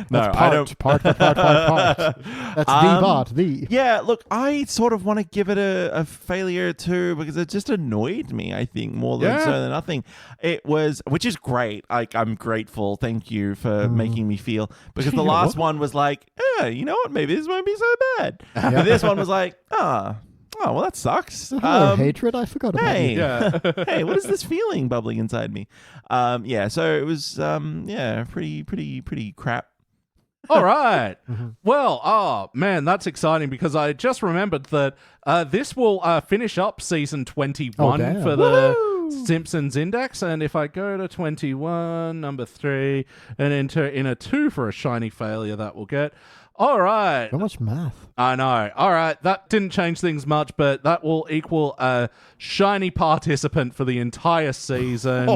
No, I don't. Part. That's the part. Yeah, look, I sort of want to give it a failure too because it just annoyed me, I think, more than so than nothing. It was, which is great. Like, I'm grateful. Thank you for making me feel, because the last one was like, you know what? Maybe this won't be so bad. And this one was like, oh, well, that sucks. Hatred? I forgot about you. Hey, what is this feeling bubbling inside me? So it was, pretty crap. All right. Well, oh, man, that's exciting because I just remembered that this will finish up season 21 for the Simpsons Index. And if I go to 21, number 3, and enter in a 2 for a shiny failure, that will get... All right. So much math. I know. All right. That didn't change things much, but that will equal a shiny participant for the entire season.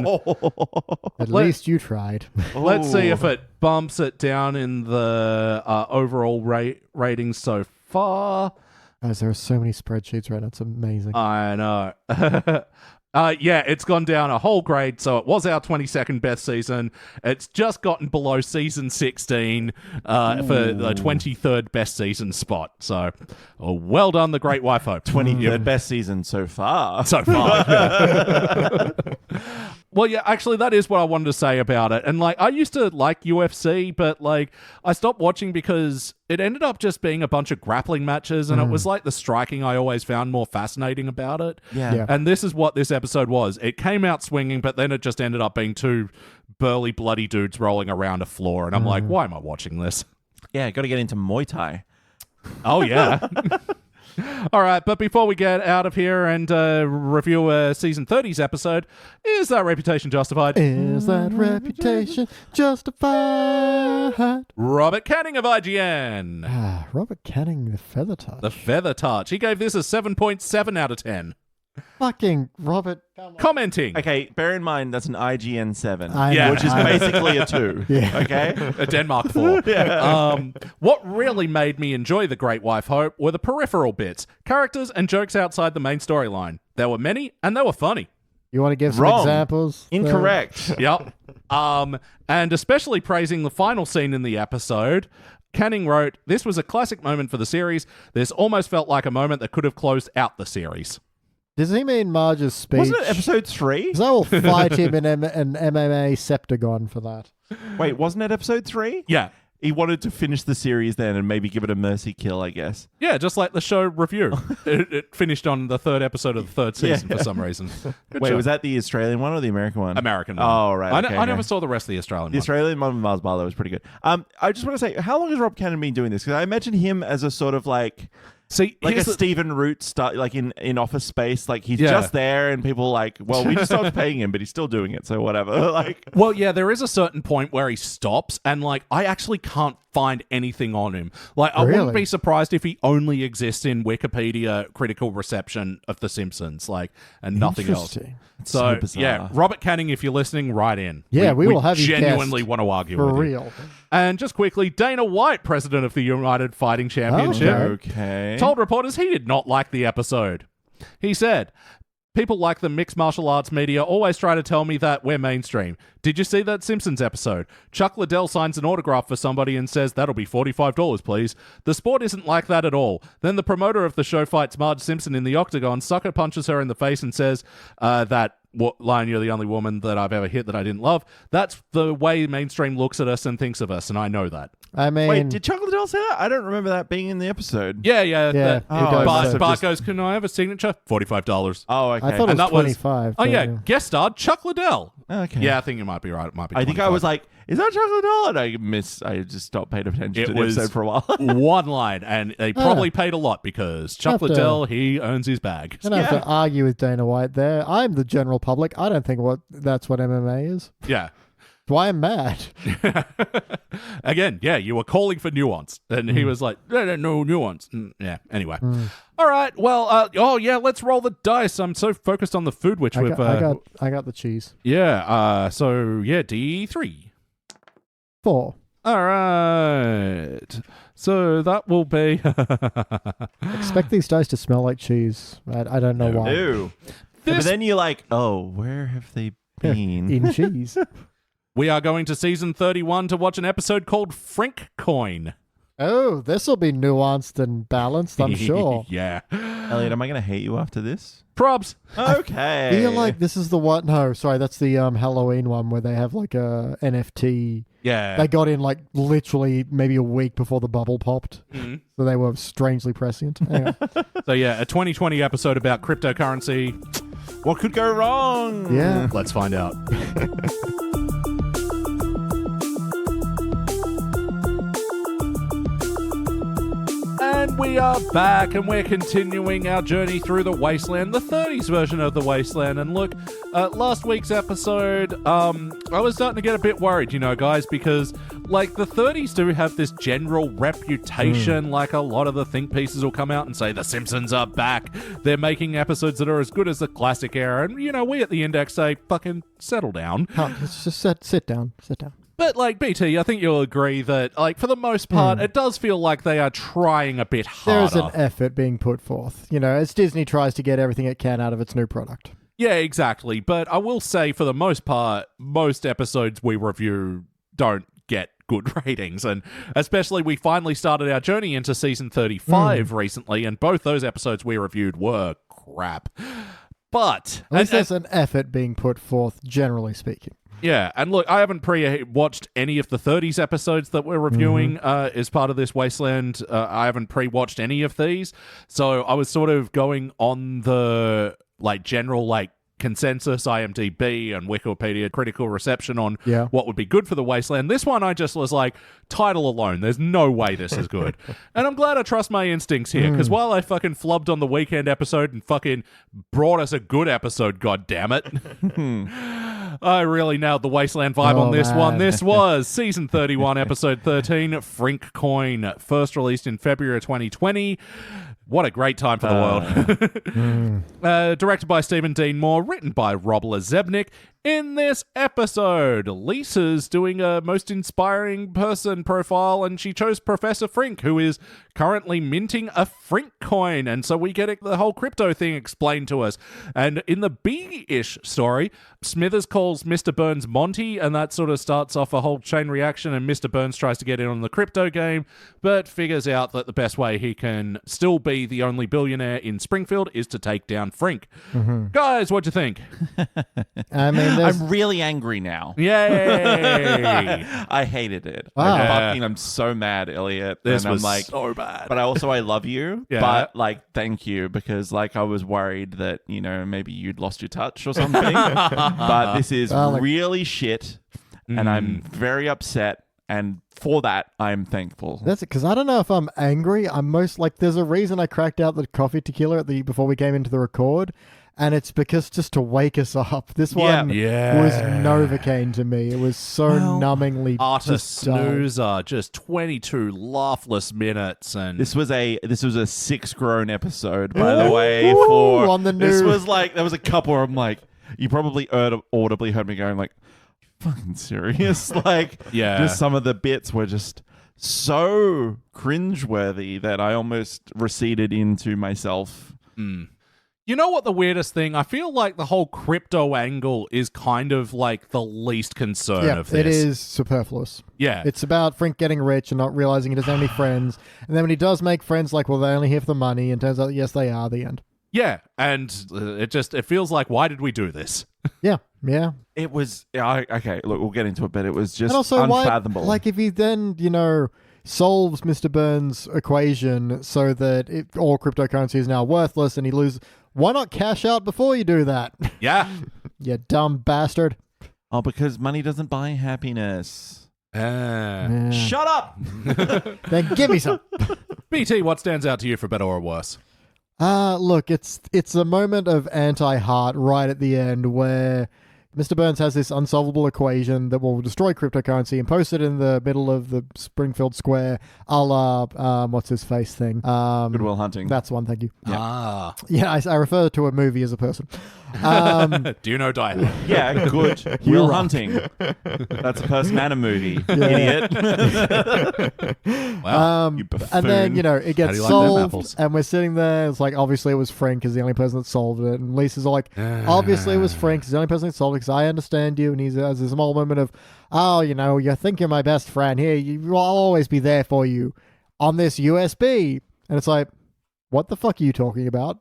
At least you tried. Let's see if it bumps it down in the overall rating so far. Guys, there are so many spreadsheets right now. It's amazing. I know. It's gone down a whole grade, so it was our 22nd best season. It's just gotten below season 16 for the 23rd best season spot. So, well done, the Great Wife Hope. 23rd best season so far. So far. Yeah. Well, yeah, actually, that is what I wanted to say about it. And, like, I used to like UFC, but, like, I stopped watching because it ended up just being a bunch of grappling matches, and it was, like, the striking I always found more fascinating about it. Yeah. And this is what this episode was. It came out swinging, but then it just ended up being two burly, bloody dudes rolling around a floor, and I'm like, why am I watching this? Yeah, got to get into Muay Thai. Oh, yeah. All right, but before we get out of here and review a season 30's episode, is that reputation justified? Is that reputation justified? Robert Canning of IGN. Robert Canning, the Feather Touch. The Feather Touch. He gave this a 7.7 out of 10. Fucking Robert. Commenting. Okay, bear in mind that's an IGN 7, Yeah. which is basically a 2. Yeah. Okay? A Denmark 4. What really made me enjoy The Great Wife Hope were the peripheral bits, characters and jokes outside the main storyline. There were many, and they were funny. You want to give some Wrong. examples? Incorrect. Yep. And especially praising the final scene in the episode, Canning wrote, "This was a classic moment for the series. This almost felt like a moment that could have closed out the series." Does he mean Marge's speech? Wasn't it episode 3? Because I will fight him in an MMA septagon for that. Wait, wasn't it episode 3? Yeah. He wanted to finish the series then and maybe give it a mercy kill, I guess. Yeah, just like the show review. It finished on the 3rd episode of the 3rd season for some reason. Good Wait, show. was that the Australian one or the American one? American one. Oh, right. I never saw the rest of the Australian The one. Australian one with Mars Barlow was pretty good. I just want to say, how long has Rob Cannon been doing this? Because I imagine him as a sort of like See, a here's the- Stephen Root style, like in Office Space. Like he's Yeah. just there, and people are like, well, we just stopped paying him, but he's still doing it, so whatever. Like, Well, yeah, there is a certain point where he stops, and like I actually can't find anything on him. Like I wouldn't Really? be surprised if he only exists in Wikipedia critical reception of The Simpsons, like, and nothing else. Interesting. So, so bizarre. yeah, Robert Canning, if you're listening, write in. Yeah, we will have you genuinely guest want to argue For with you. real. And just quickly, Dana White, president of the United Fighting Championship, okay. told reporters he did not like the episode. He said, "People like the mixed martial arts media always try to tell me that we're mainstream. Did you see that Simpsons episode? Chuck Liddell signs an autograph for somebody and says, that'll be $45, please. The sport isn't like that at all. Then the promoter of the show fights Marge Simpson in the octagon, sucker punches her in the face and says line, you're the only woman that I've ever hit that I didn't love. That's the way mainstream looks at us and thinks of us, and I know that." I mean, Wait, did Chuck Liddell say that? I don't remember that being in the episode. Yeah. Yeah, that- he does. Bart Just- goes, "Can I have a signature?" $45. Oh, okay. I thought it And was that was- 25. Oh, but, yeah, guest starred Chuck Liddell. Okay. Yeah, I think you might be right. It might be I think I 25. was like, is that Chuck Liddell? And I just stopped paying attention It to the was- episode for a while. one line, and they probably paid a lot because Chuck Have to- Liddell, he earns his bag. I don't have to argue with Dana White there. I'm the general public. I don't think that's what MMA is. Yeah. That's why I'm mad. Again, yeah, you were calling for nuance, and he was like, no nuance. Yeah, anyway. All right, well, let's roll the dice. I'm so focused on the food, which I we've... got the cheese. D3. 4. All right. So that will be... Expect these dice to smell like cheese. I don't know why. Ew. But then you're like, oh, where have they been? In cheese. We are going to season 31 to watch an episode called Frinkcoin. Oh, this will be nuanced and balanced, I'm sure. Yeah. Elliot, am I going to hate you after this? Probs. Okay. I feel like this is the one. No, sorry, that's the Halloween one where they have like a NFT. Yeah. They got in like literally maybe a week before the bubble popped. Mhm. So they were strangely prescient. Anyway. So yeah, a 2020 episode about cryptocurrency. What could go wrong? Yeah. Let's find out. And we are back, and we're continuing our journey through the Wasteland, the 30s version of the Wasteland. And look, last week's episode, I was starting to get a bit worried, guys, because, like, the 30s do have this general reputation. Like, a lot of the think pieces will come out and say, The Simpsons are back. They're making episodes that are as good as the classic era. And, we at the Index say, fucking settle down. Just sit down. Sit down. But, like, BT, I think you'll agree that, like, for the most part, it does feel like they are trying a bit harder. There is an effort being put forth, as Disney tries to get everything it can out of its new product. Yeah, exactly. But I will say, for the most part, most episodes we review don't get good ratings. And especially, we finally started our journey into season 35 recently, and both those episodes we reviewed were crap. But... At least there's an effort being put forth, generally speaking. Yeah, and look, I haven't pre-watched any of the 30s episodes that we're reviewing as part of this Wasteland. I haven't pre-watched any of these, so I was sort of going on the general consensus, IMDb and Wikipedia critical reception on what would be good for the Wasteland. This one, I just was like, title alone, there's no way this is good. And I'm glad I trust my instincts here, because while I fucking flubbed on the weekend episode and fucking brought us a good episode, goddammit, I really nailed the Wasteland vibe on this one. This was Season 31, Episode 13, Frinkcoin, first released in February 2020. What a great time for the world. Directed by Stephen Dean Moore, written by Rob Lazebnik, In this episode, Lisa's doing a most inspiring person profile, and she chose Professor Frink, who is currently minting a Frinkcoin, and so we get the whole crypto thing explained to us. And in the B-ish story, Smithers calls Mr. Burns Monty, and that sort of starts off a whole chain reaction, and Mr. Burns tries to get in on the crypto game, but figures out that the best way he can still be the only billionaire in Springfield is to take down Frink. Guys, what'd you think? I mean, I'm really angry now. Yay! I hated it. Wow. I'm so mad, Elliot. This and was I'm like, so bad. But I love you. Yeah. But like, thank you, because like I was worried that, you know, maybe you'd lost your touch or something. But this is really shit, and I'm very upset. And for that, I'm thankful. That's it, because I don't know if I'm angry. I'm most like, there's a reason I cracked out the coffee tequila before we came into the record, and it's because just to wake us up. This one was Novocaine to me. It was so numbingly Artist snoozer, just 22 laughless minutes, and this was a 6-grown episode, by the way. For on the this new... was like, there was a couple where I'm like, you probably audibly heard me going like, fucking serious? Like, just some of the bits were just so cringeworthy that I almost receded into myself. You know what the weirdest thing? I feel like the whole crypto angle is kind of like the least concern of this. It is superfluous. Yeah. It's about Frink getting rich and not realizing he doesn't have any friends. And then when he does make friends, like, well, they only here for the money. And turns out, yes, they are, the end. Yeah, and it feels like, why did we do this? Yeah. It was, okay, look, we'll get into it, but it was just and also, unfathomable. Like, if he then, solves Mr. Burns' equation so that all cryptocurrency is now worthless and he loses, why not cash out before you do that? Yeah. You dumb bastard. Oh, because money doesn't buy happiness. Yeah. Shut up! Then give me some. BT, what stands out to you for better or worse? Look, it's a moment of anti-heart right at the end where Mr. Burns has this unsolvable equation that will destroy cryptocurrency and post it in the middle of the Springfield Square, a la, what's his face thing? Good Will Hunting. That's one, thank you. Yeah. Yeah, I refer to a movie as a person. Do you know Die Hard? Yeah, good. Will Hunting. That's a person and a movie. Idiot. Wow. You buffoon. And then, it gets like solved, and we're sitting there. It's like, obviously it was Frink is the only person that solved it. And Lisa's all like, obviously it was Frink. He's the only person that solved it because I understand you. And he has this small moment of, you think you're my best friend. Here, I'll always be there for you on this USB. And it's like, what the fuck are you talking about?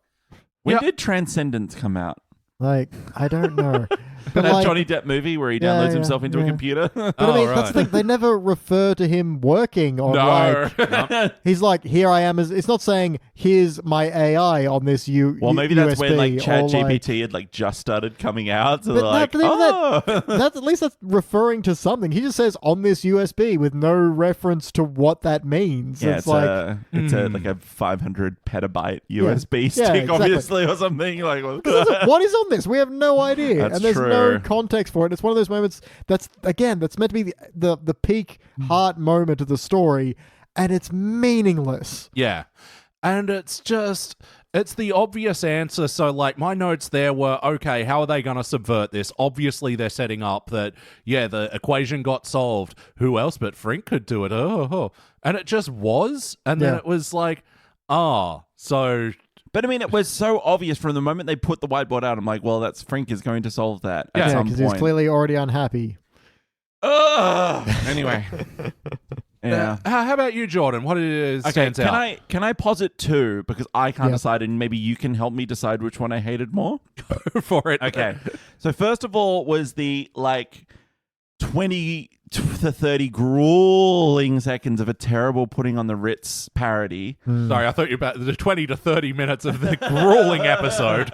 When did Transcendence come out? Like, I don't know. But that Johnny Depp movie where he downloads himself into a computer? But I mean, that's the thing. They never refer to him working on he's like, here I am. It's not saying, here's my AI on this Well, maybe that's USB, when like ChatGPT like, had just started coming out. So but they're like, that's at least that's referring to something. He just says on this USB with no reference to what that means. Yeah, it's like like a 500 petabyte USB stick, exactly. obviously, or something. Like, what is on this? We have no idea. That's and there's true. no context for it. It's one of those moments that's meant to be the peak heart moment of the story, and it's meaningless. Yeah. And it's the obvious answer. So, like, my notes there were, okay, how are they going to subvert this? Obviously, they're setting up that, the equation got solved. Who else but Frink could do it? And it just was. And then it was like, so... But I mean, it was so obvious from the moment they put the whiteboard out. I'm like, well, that's Frink is going to solve that at some point. Because he's clearly already unhappy. Anyway. Yeah. How about you, Jordan? What stands out? Can I posit two? Because I can't decide, and maybe you can help me decide which one I hated more? Go for it. Okay. So first of all was the, 20 to 30 grueling seconds of a terrible Putting on the Ritz parody. Sorry, I thought you were about the 20 to 30 minutes of the grueling episode.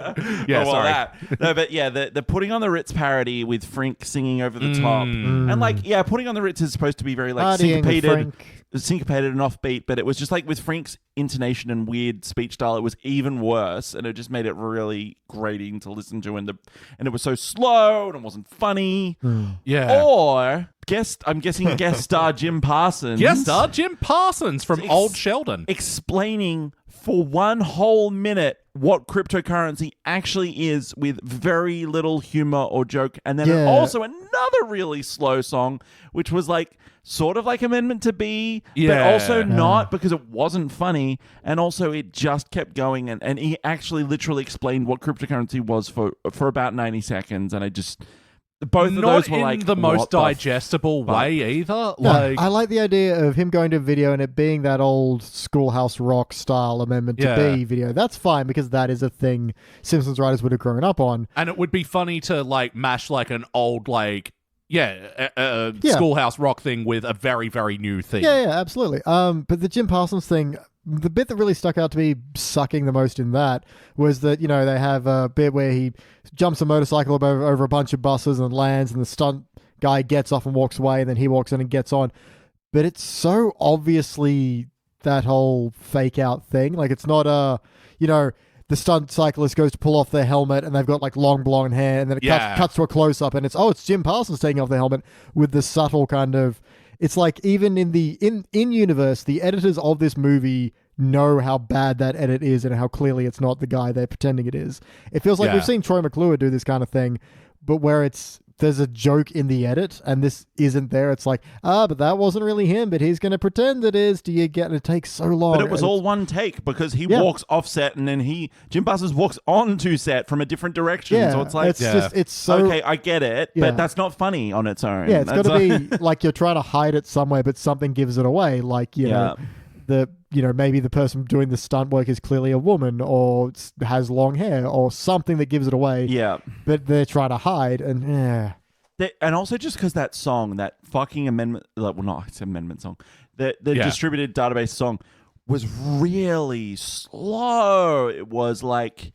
Yeah, sorry. No, but the Putting on the Ritz parody with Frink singing over the top. And Putting on the Ritz is supposed to be very syncopated and offbeat, but it was just like with Frink's intonation and weird speech style, it was even worse, and it just made it really grating to listen to, and it was so slow and it wasn't funny. Yeah. Or I'm guessing guest star Jim Parsons. Guest star Jim Parsons from Old Sheldon. Explaining for one whole minute what cryptocurrency actually is with very little humor or joke. And then also another really slow song, which was like sort of like Amendment to Be, but also not because it wasn't funny. And also it just kept going. And he actually literally explained what cryptocurrency was for about 90 seconds. And I just... Both of those were like... Not in the most digestible way either. No, Like, I like the idea of him going to video and it being that old Schoolhouse Rock style Amendment to Be video. That's fine because that is a thing Simpsons writers would have grown up on. and it would be funny to like mash like an old like Schoolhouse Rock thing with a very, very new thing. Yeah, absolutely. But the Jim Parsons thing, the bit that really stuck out to me sucking the most in that was that, you know, they have a bit where he jumps a motorcycle over a bunch of buses and lands, and the stunt guy gets off and walks away, and then he walks in and gets on. But it's so obviously that whole fake out thing. Like, it's not the stunt cyclist goes to pull off their helmet and they've got like long blonde hair, and then it cuts to a close up and it's Jim Parsons taking off the helmet with the subtle kind of... It's like even in universe, the editors of this movie know how bad that edit is and how clearly it's not the guy they're pretending it is. It feels like we've seen Troy McClure do this kind of thing, but where there's a joke in the edit and this isn't there. It's like, but that wasn't really him, but he's going to pretend it is. Do you get it? It takes so long. But it was all one take because he walks off set and then Jim Parsons walks onto set from a different direction. Yeah, so it's like, it's so... Okay, I get it, but that's not funny on its own. Yeah, it's got to be like you're trying to hide it somewhere, but something gives it away. Like, you know, maybe the person doing the stunt work is clearly a woman or has long hair or something that gives it away. Yeah. But they're trying to hide and And also just because that song, that fucking amendment, it's an amendment song, the distributed database song was really slow. It was like,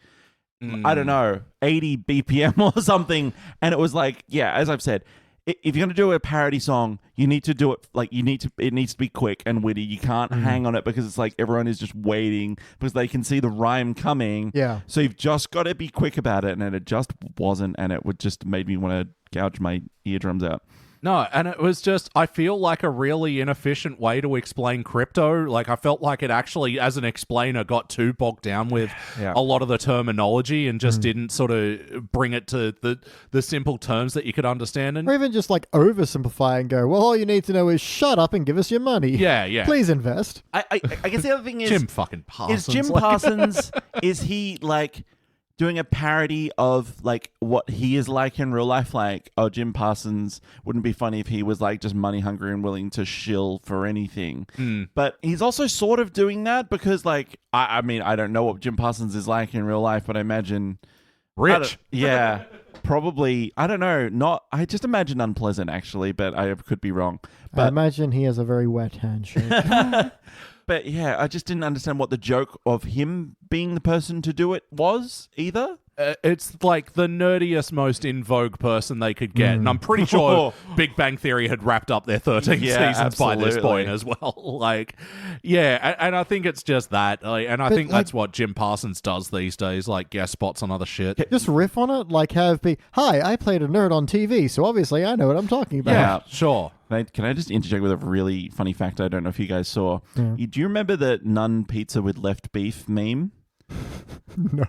I don't know, 80 BPM or something. And it was like, as I've said, if you're going to do a parody song, you need to do it like it needs to be quick and witty. You can't hang on it because it's like everyone is just waiting because they can see the rhyme coming. Yeah. So you've just got to be quick about it. And it just wasn't. And it would just made me want to gouge my eardrums out. No, and it was just, I feel like a really inefficient way to explain crypto. Like, I felt like it actually, as an explainer, got too bogged down with a lot of the terminology and just didn't sort of bring it to the simple terms that you could understand. And or even just like oversimplify and go, well, all you need to know is shut up and give us your money. Yeah. Please invest. I guess the other thing is... Jim fucking Parsons. Is Jim Parsons, is he like... doing a parody of like what he is like in real life, like, oh, Jim Parsons wouldn't be funny if he was like just money hungry and willing to shill for anything. But he's also sort of doing that because like, I mean, I don't know what Jim Parsons is like in real life, but I imagine Rich. Probably, I don't know, I just imagine unpleasant actually, but I could be wrong. But I imagine he has a very wet handshake. But yeah, I just didn't understand what the joke of him being the person to do it was either. It's like the nerdiest, most in vogue person they could get. And I'm pretty sure Big Bang Theory had wrapped up their 13 seasons by this point as well. Like, and I think it's just that. And I think that's what Jim Parsons does these days, like guest spots on other shit. Just riff on it, like hi, I played a nerd on TV, so obviously I know what I'm talking about. Yeah, sure. Can I just interject with a really funny fact I don't know if you guys saw? Do you remember the nun pizza with left beef meme? No.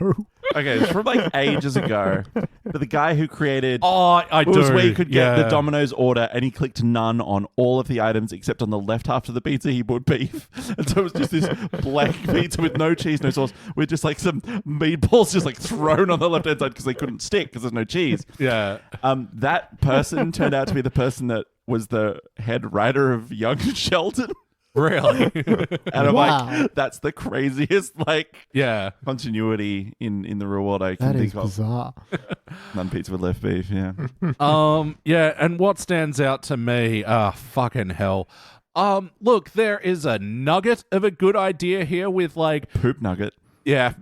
Okay, it's from like ages ago. But the guy who created... Oh, I do. It was where you could get the Domino's order and he clicked none on all of the items except on the left half of the pizza he put beef. And so it was just this black pizza with no cheese, no sauce, with just like some meatballs just like thrown on the left-hand side because they couldn't stick because there's no cheese. Yeah. That person turned out to be the person that was the head writer of Young Sheldon. Really? And I'm like, that's the craziest continuity in the real world I can think of. Bizarre. None pizza with left beef, yeah. And what stands out to me, fucking hell. Look, there is a nugget of a good idea here with like poop nugget. Yeah.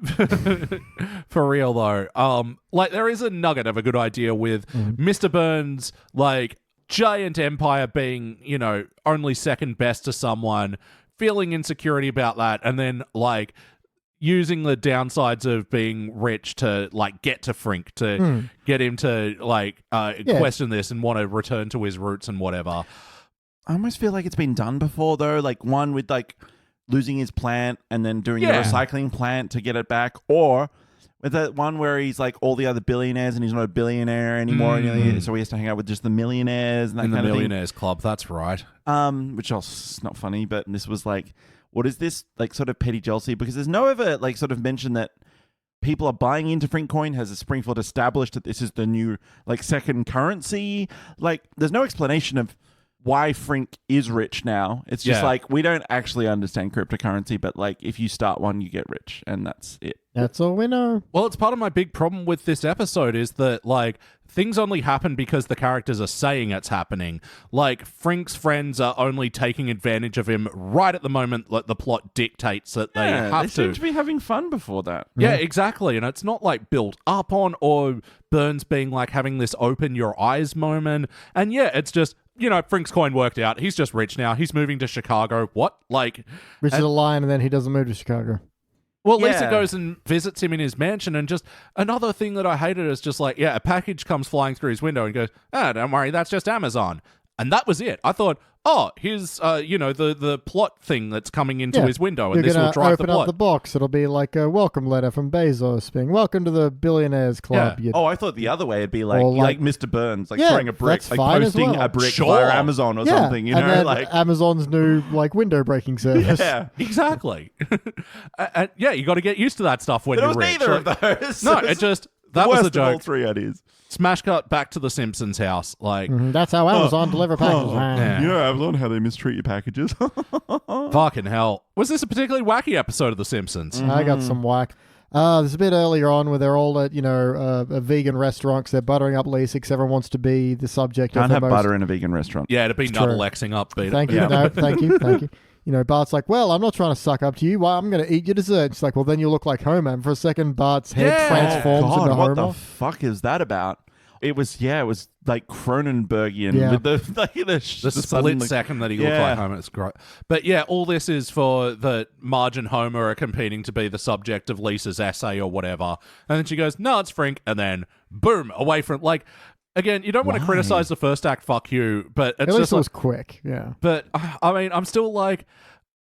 For real though. Like there is a nugget of a good idea with Mr. Burns like giant empire being, you know, only second best to someone, feeling insecurity about that, and then like using the downsides of being rich to like get to Frink, to get him to like question this and want to return to his roots and whatever. I almost feel like it's been done before though, like one with like losing his plant and then doing a recycling plant to get it back, or with that one where he's like all the other billionaires and he's not a billionaire anymore, so he has to hang out with just the millionaires and that in kind the of thing. Millionaires Club, that's right. Which is not funny, but this was like, what is this like sort of petty jealousy? Because there's no ever like sort of mention that people are buying into Frinkcoin. Has Springfield established that this is the new like second currency? Like, there's no explanation of why Frink is rich now. It's just like, we don't actually understand cryptocurrency, but like if you start one, you get rich, and that's it. That's all we know. Well, it's part of my big problem with this episode is that, like, things only happen because the characters are saying it's happening. Like, Frink's friends are only taking advantage of him right at the moment like the plot dictates that they have to. They seem to be having fun before that. Yeah, exactly. And it's not, like, built up on, or Burns being, like, having this open your eyes moment. And yeah, it's just, you know, Frink's coin worked out. He's just rich now. He's moving to Chicago. What? Like... Which is a line, and then he doesn't move to Chicago. Well, Lisa goes and visits him in his mansion, and just another thing that I hated is just like, a package comes flying through his window and goes, don't worry, that's just Amazon. And that was it. I thought, here's, the plot thing that's coming into his window, and this will drive the plot. Open up the box. It'll be like a welcome letter from Bezos being, welcome to the Billionaires Club. Yeah. I thought the other way it'd be like Mr. Burns, like throwing a brick, like posting a brick via Amazon or something, you know? Then like Amazon's new like window breaking service. Yeah. Exactly. And you got to get used to that stuff when But you're it was rich. neither of those. No, it just... That was the joke. All three ideas. Smash cut back to the Simpsons house. Like, that's how Amazon deliver packages. Yeah. You know, Amazon, how they mistreat your packages. Fucking hell. Was this a particularly wacky episode of The Simpsons? I got some whack. There's a bit earlier on where they're all at, a vegan restaurant because they're buttering up Lisa because everyone wants to be the subject Can't of the have most... butter in a vegan restaurant. Yeah, to be It's not true. Alexing up. Thank you. No, thank you. Bart's like, well, I'm not trying to suck up to you. Why? I'm going to eat your dessert. It's like, well, then you look like Homer. And for a second, Bart's head transforms God, into what Homer. the fuck is that about? It was like Cronenbergian with the split second that he looked like Homer. It's great. But yeah, all this is for the Marge and Homer are competing to be the subject of Lisa's essay or whatever. And then she goes, no, it's Frink. And then boom, away from like... Again, you don't want to criticize the first act, fuck you, but it's At least just it was quick, yeah. But, I mean, I'm still like,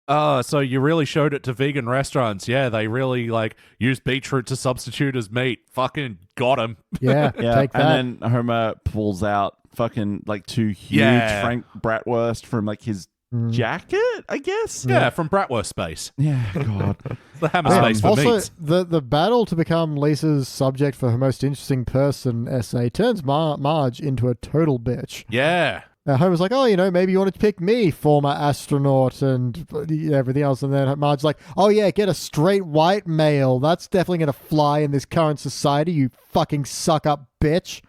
so you really showed it to vegan restaurants. Yeah, they really, like, use beetroot to substitute as meat. Fucking got him. Yeah, take that. And then Homer pulls out fucking, like, two huge Frank Bratwurst from, like, his jacket, I guess? Yeah, from Bratwurst Space. Yeah, God. The hammer space for also, meats. the battle to become Lisa's subject for her most interesting person essay turns Marge into a total bitch. Yeah. Homer's like, maybe you wanted to pick me, former astronaut, and everything else. And then Marge's like, oh, yeah, get a straight white male. That's definitely going to fly in this current society, you fucking suck-up bitch.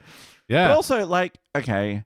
Yeah. But also, like, okay...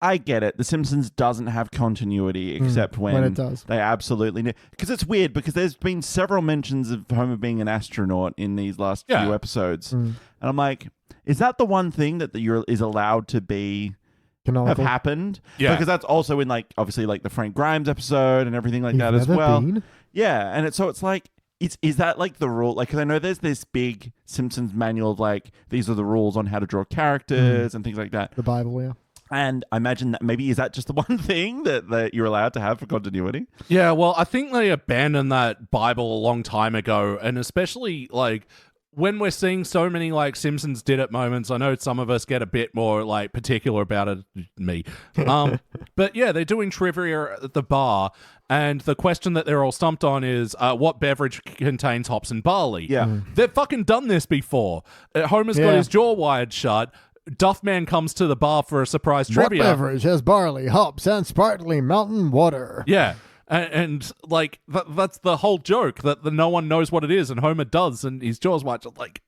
I get it. The Simpsons doesn't have continuity except when it does. They absolutely need. Because it's weird because there's been several mentions of Homer being an astronaut in these last few episodes. And I'm like, is that the one thing that is allowed to be Canonical. have happened? Yeah. Because that's also in like obviously like the Frank Grimes episode and everything like that as well. Been? Yeah, and it's like is that like the rule? Like, because I know there's this big Simpsons manual of like these are the rules on how to draw characters and things like that. The Bible, yeah. And I imagine that maybe is that just the one thing that you're allowed to have for continuity? Yeah, well, I think they abandoned that Bible a long time ago, and especially like when we're seeing so many like Simpsons did it moments, I know some of us get a bit more like particular about it, me. But yeah, they're doing trivia at the bar, and the question that they're all stumped on is what beverage contains hops and barley? Yeah. They've fucking done this before. Homer's got his jaw wired shut. Duffman comes to the bar for a surprise trivia. What beverage has barley, hops, and sparkling mountain water? Yeah. And like, that's the whole joke, that no one knows what it is, and Homer does, and his jaw's wide. Like,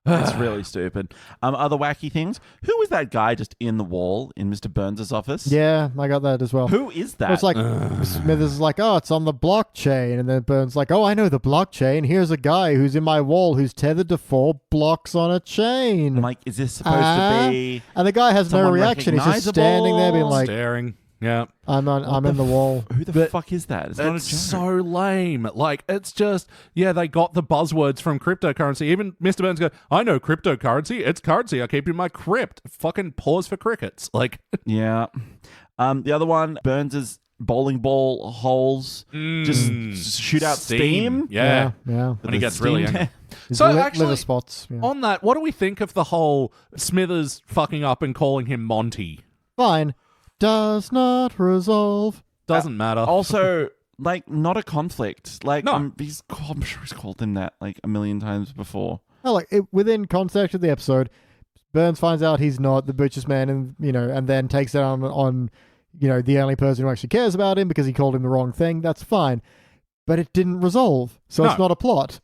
it's really stupid. Other wacky things. Who was that guy just in the wall in Mr. Burns' office? Yeah, I got that as well. Who is that? It's like Smithers is like, oh, it's on the blockchain, and then Burns like, oh, I know the blockchain. Here's a guy who's in my wall who's tethered to 4 blocks on a chain. I'm like, is this supposed to be? And the guy has no someone reaction. He's just standing there being like, staring. Yeah. I'm in the wall. Who the fuck is that? It's not a It's joke. so lame. Like, it's just, they got the buzzwords from cryptocurrency. Even Mr. Burns go, I know cryptocurrency. It's currency I keep in my crypt. Fucking pause for crickets. Like, Yeah. The other one, Burns's bowling ball holes just shoot out steam. Yeah. Yeah. And he gets Steam really tank. angry. His So liver actually, spots. Yeah. on that, what do we think of the whole Smithers fucking up and calling him Monty? Fine. Does not resolve. Doesn't matter. Also, like, not a conflict. Like, No. I'm sure he's called him that like a million times before. No, like within context of the episode, Burns finds out he's not the butcher's man, and and then takes it on the only person who actually cares about him because he called him the wrong thing. That's fine, but it didn't resolve, so it's No. not a plot.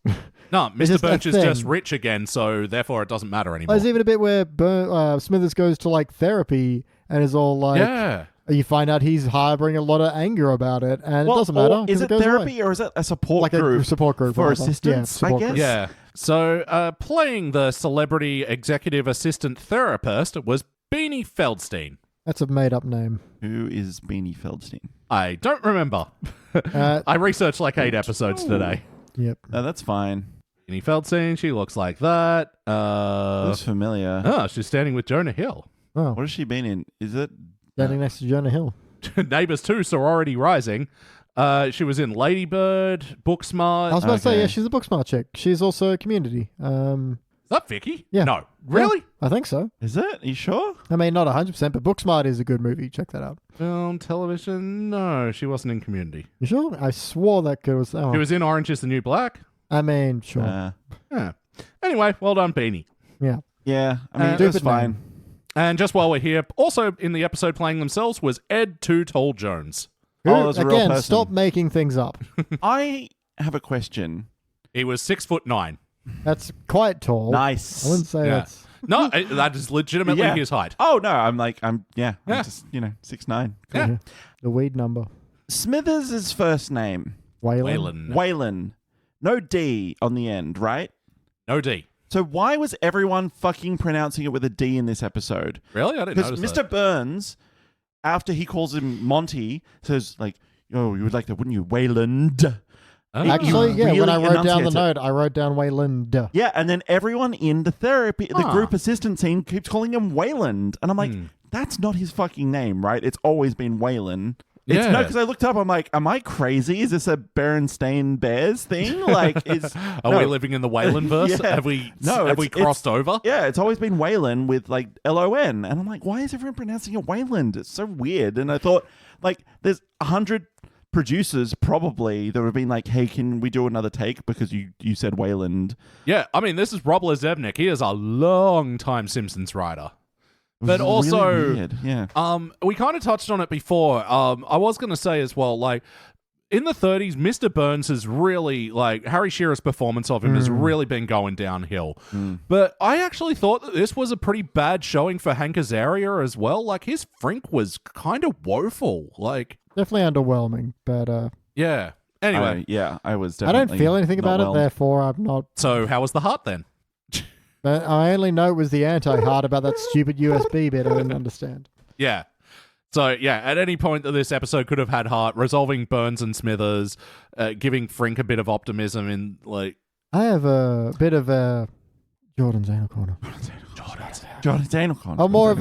No, It's Mr. just a Birch is thing. just rich again, so therefore it doesn't matter anymore. There's even a bit where Smithers goes to like therapy and is all like, Yeah. you find out he's harboring a lot of anger about it, and it doesn't matter. 'cause Is it goes therapy away. or is it a support Like group? a support group for rather. assistance, Yeah, I support guess? group. Yeah. So playing the celebrity executive assistant therapist was Beanie Feldstein. That's a made-up name. Who is Beanie Feldstein? I don't remember. Uh, I researched like 8 episodes today. Yep. No, that's fine. Beanie Feldstein, she looks like that. Looks familiar. She's standing with Jonah Hill. Oh, What has she been in? Is it? standing next to Jonah Hill. Neighbours 2, Sorority Rising. She was in Lady Bird, Booksmart. I was about to say, Okay. yeah, she's a Booksmart chick. She's also a Community. Is that Vicky? Yeah. No. Really? Yeah, I think so. Is it? Are you sure? I mean, not 100%, but Booksmart is a good movie. Check that out. Film, television? No, she wasn't in Community. You sure? I swore that girl was. Oh, She was in Orange is the New Black. I mean, sure. Yeah. Anyway, well done, Beanie. Yeah. Yeah. I mean, Stupid that's fine. name. And just while we're here, also in the episode playing themselves was Ed Too Tall Jones. Oh, Who- that's a real again, person. stop making things up. I have a question. He was 6'9". That's quite tall. Nice. I wouldn't say Yeah. that's. No, that is legitimately Yeah. his height. Oh no, I'm Yeah. just 6'9". Yeah. The weed number. Smithers' first name, Waylon. Waylon. No D on the end, right? No D. So why was everyone fucking pronouncing it with a D in this episode? Really? I didn't Because notice Mr. that. Burns, after he calls him Monty, says like, "Oh, you would like that, wouldn't you, Wayland?" Oh. Actually, yeah, when really I wrote down the enunciates note, I wrote down Wayland. Yeah, and then everyone in the therapy, the Ah. group assistant scene keeps calling him Wayland. And I'm like, that's not his fucking name, right? It's always been Wayland. It's Yeah. no, because I looked up, I'm like, am I crazy? Is this a Berenstain Bears thing? Like, is Are no. we living in the Wayland verse? Yeah. Have we No, have we it's- crossed over? Yeah, it's always been Wayland with like LON. And I'm like, why is everyone pronouncing it Wayland? It's so weird. And I thought, like, there's 100 producers probably that would have been like, hey, can we do another take because you said Wayland? Yeah, I mean, this is Rob Lezevnik. He is a long-time Simpsons writer. It was But also, really weird. Yeah. we kind of touched on it before. I was going to say as well, like, in the 30s, Mr. Burns has really, like, Harry Shearer's performance of him has really been going downhill. But I actually thought that this was a pretty bad showing for Hank Azaria as well. Like, his Frink was kind of woeful. Like, Definitely underwhelming, but yeah. Anyway, I was I definitely don't feel anything not about well. it, therefore I'm not. so how was the heart then? But I only know it was the anti-heart about that stupid USB bit I didn't understand. Yeah. So, yeah, at any point that this episode could have had heart, resolving Burns and Smithers, giving Frink a bit of optimism in, like... I have a bit of a Jordan's anal corner. Jordan Danielcon. Oh, more of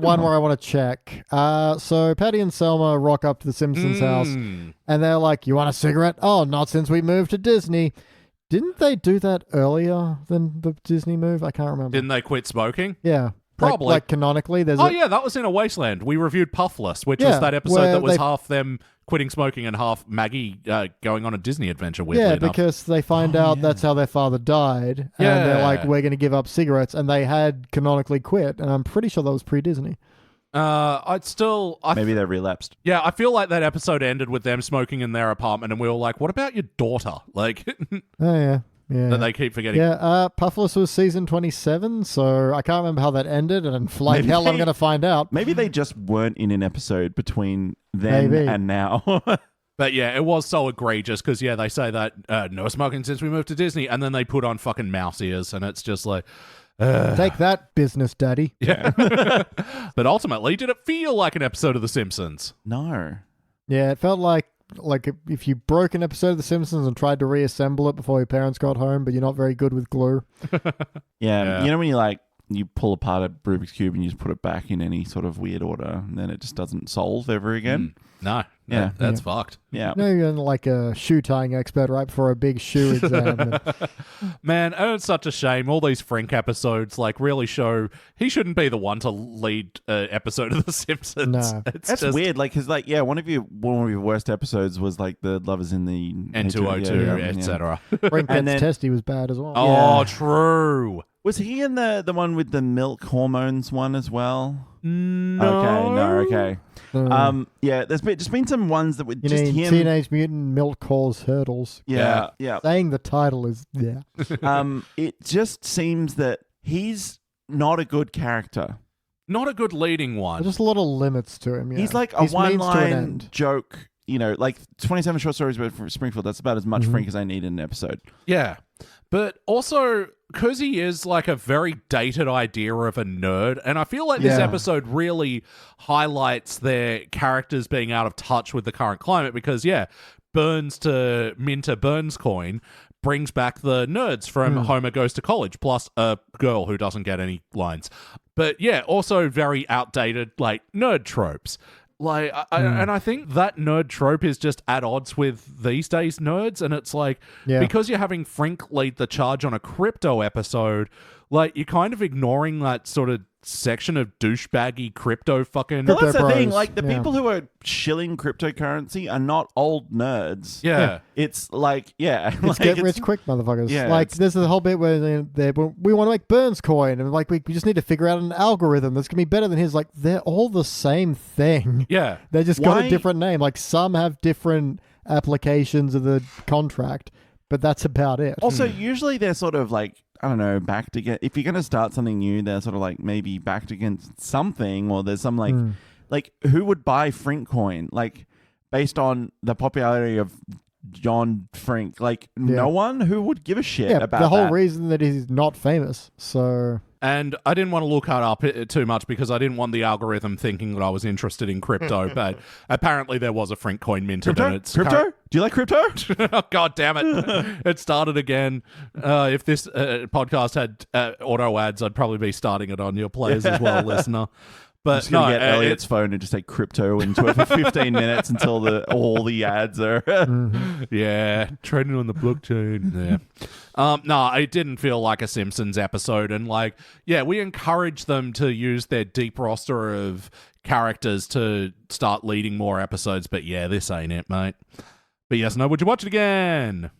one where I want to check. So Patty and Selma rock up to the Simpsons house, and they're like, "You want a cigarette?" Oh, not since we moved to Disney. Didn't they do that earlier than the Disney move? I can't remember. Didn't they quit smoking? Yeah, Probably. Like canonically, there's. Oh, yeah, that was in a Wasteland. We reviewed Puffless, which was Yeah, that episode where that was they- half them quitting smoking and half Maggie going on a Disney adventure, weirdly Yeah, enough. because they find out that's how their father died, and they're like, Yeah. "We're going to give up cigarettes," and they had canonically quit, and I'm pretty sure that was pre-Disney. Maybe they relapsed. Yeah, I feel like that episode ended with them smoking in their apartment, and we were like, what about your daughter? Like, Oh yeah, yeah. that they keep forgetting. Yeah, Puffless was season 27, so I can't remember how that ended, and like Maybe hell, I'm they- going to find out. Maybe they just weren't in an episode between then Maybe. and now. But yeah, it was so egregious because, yeah, they say that no smoking since we moved to Disney, and then they put on fucking mouse ears, and it's just like, Take that, business daddy. Yeah. But ultimately, did it feel like an episode of The Simpsons? No. Yeah, it felt like if you broke an episode of The Simpsons and tried to reassemble it before your parents got home, but you're not very good with glue. Yeah. You know when you pull apart a Rubik's Cube and you just put it back in any sort of weird order and then it just doesn't solve ever again? No. Yeah. That's fucked. Yeah. No, you're like a shoe tying expert right before a big shoe exam. Man, it's such a shame. All these Frink episodes really show he shouldn't be the one to lead an episode of The Simpsons. No. That's weird. Because one of your worst episodes was the lovers in the N202, etc. Frink Gets Testy was bad as well. Oh, true. Was he in the one with the milk hormones one as well? No. Okay. Yeah, there's just been some ones that were You just mean him. Teenage Mutant Milk Cause Hurdles. Yeah. Saying the title is, yeah. It just seems that he's not a good character. Not a good leading one. There's just a little limits to him, yeah. He's like a He's means to an one-line end. joke. 27 short stories about Springfield. That's about as much Frink as I need in an episode. Yeah. But also, because he is a very dated idea of a nerd, and I feel like this episode really highlights their characters being out of touch with the current climate because, Burns to mint a Burns coin brings back the nerds from Homer Goes to College, plus a girl who doesn't get any lines. But also very outdated, nerd tropes. And I think that nerd trope is just at odds with these days nerds, and it's because you're having Frink lead the charge on a crypto episode, you're kind of ignoring that sort of section of douchebaggy crypto fucking... Well, that's the thing. bros. The people who are shilling cryptocurrency are not old nerds. Yeah. It's It's get rich quick, motherfuckers. Yeah, there's the whole bit where we want to make Burns coin, and we just need to figure out an algorithm that's going to be better than his. They're all the same thing. Yeah. They just got a different name. Some have different applications of the contract, but that's about it. Also, usually they're sort of I don't know, backed against. If you're going to start something new, they're sort of maybe backed against something, or there's some who would buy Frinkcoin based on the popularity of John Frink? No one who would give a shit about the whole that. reason that he's not famous. So. And I didn't want to look it up too much because I didn't want the algorithm thinking that I was interested in crypto, but apparently there was a Frinkcoin minted. Crypto? Do you like crypto? Oh, God damn it. It started again. If this podcast had auto ads, I'd probably be starting it on your players as well, listener. But just gonna get Elliot's phone and just say crypto into it for 15 minutes until all the ads are. Yeah, trading on the blockchain. Yeah. No, it didn't feel like a Simpsons episode, and we encourage them to use their deep roster of characters to start leading more episodes. But this ain't it, mate. But yes, no. Would you watch it again?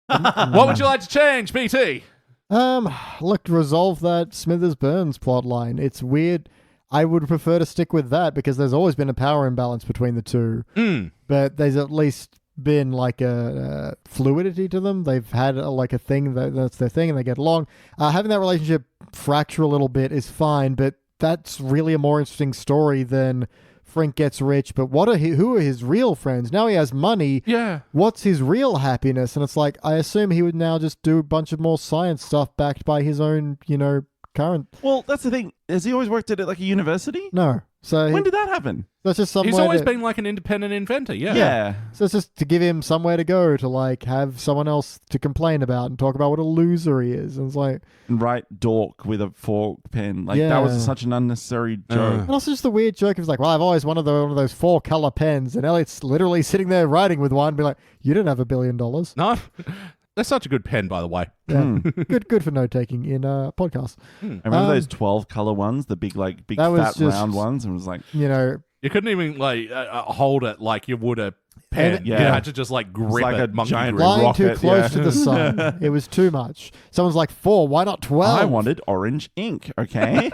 What would you like to change, BT? Look, resolve that Smithers Burns plot line. It's weird. I would prefer to stick with that because there's always been a power imbalance between the two. But there's at least been a fluidity to them. They've had a thing that's their thing and they get along. Having that relationship fracture a little bit is fine, but that's really a more interesting story than Frink gets rich, but who are his real friends? Now he has money. Yeah. What's his real happiness? And it's I assume he would now just do a bunch of more science stuff backed by his own, current. Well, that's the thing. Has he always worked at a university? No. So when did that happen? That's just somewhere. He's always been an independent inventor. Yeah. Yeah. So it's just to give him somewhere to go to have someone else to complain about and talk about what a loser he is. And it's Write dork with a fork pen. That was such an unnecessary joke. And also just the weird joke of well, I've always wanted one of those 4-color pens, and Elliot's literally sitting there writing with one, be you don't have $1 billion. No. That's such a good pen, by the way. Yeah. Good for note taking in podcasts. I remember those 12-color ones, the big fat round ones, and it was you couldn't even hold it like you would a pen. Yeah. You had to just grip like it. a giant grip. Flying rocket, too close to the sun. It was too much. Someone's 4, why not 12? I wanted orange ink, okay?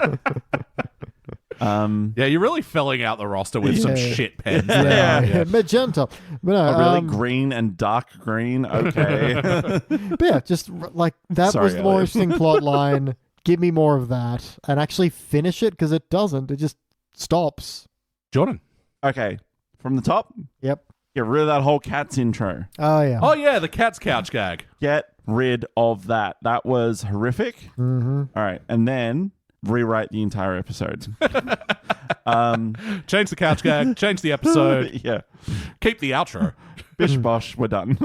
Yeah, you're really filling out the roster with some shit pens. Yeah. Magenta. But no, really green and dark green, okay. But yeah, just that Sorry, was the more Elliot. interesting plot line. Give me more of that and actually finish it because it doesn't. It just stops. Jordan. Okay, from the top, Yep. Get rid of that whole Cats intro. Oh, yeah. Oh, yeah, the cat's couch gag. Get rid of that. That was horrific. Mm-hmm. All right. And then rewrite the entire episode. Change the couch gag, change the episode, Yeah. keep the outro. Bish bosh, we're done.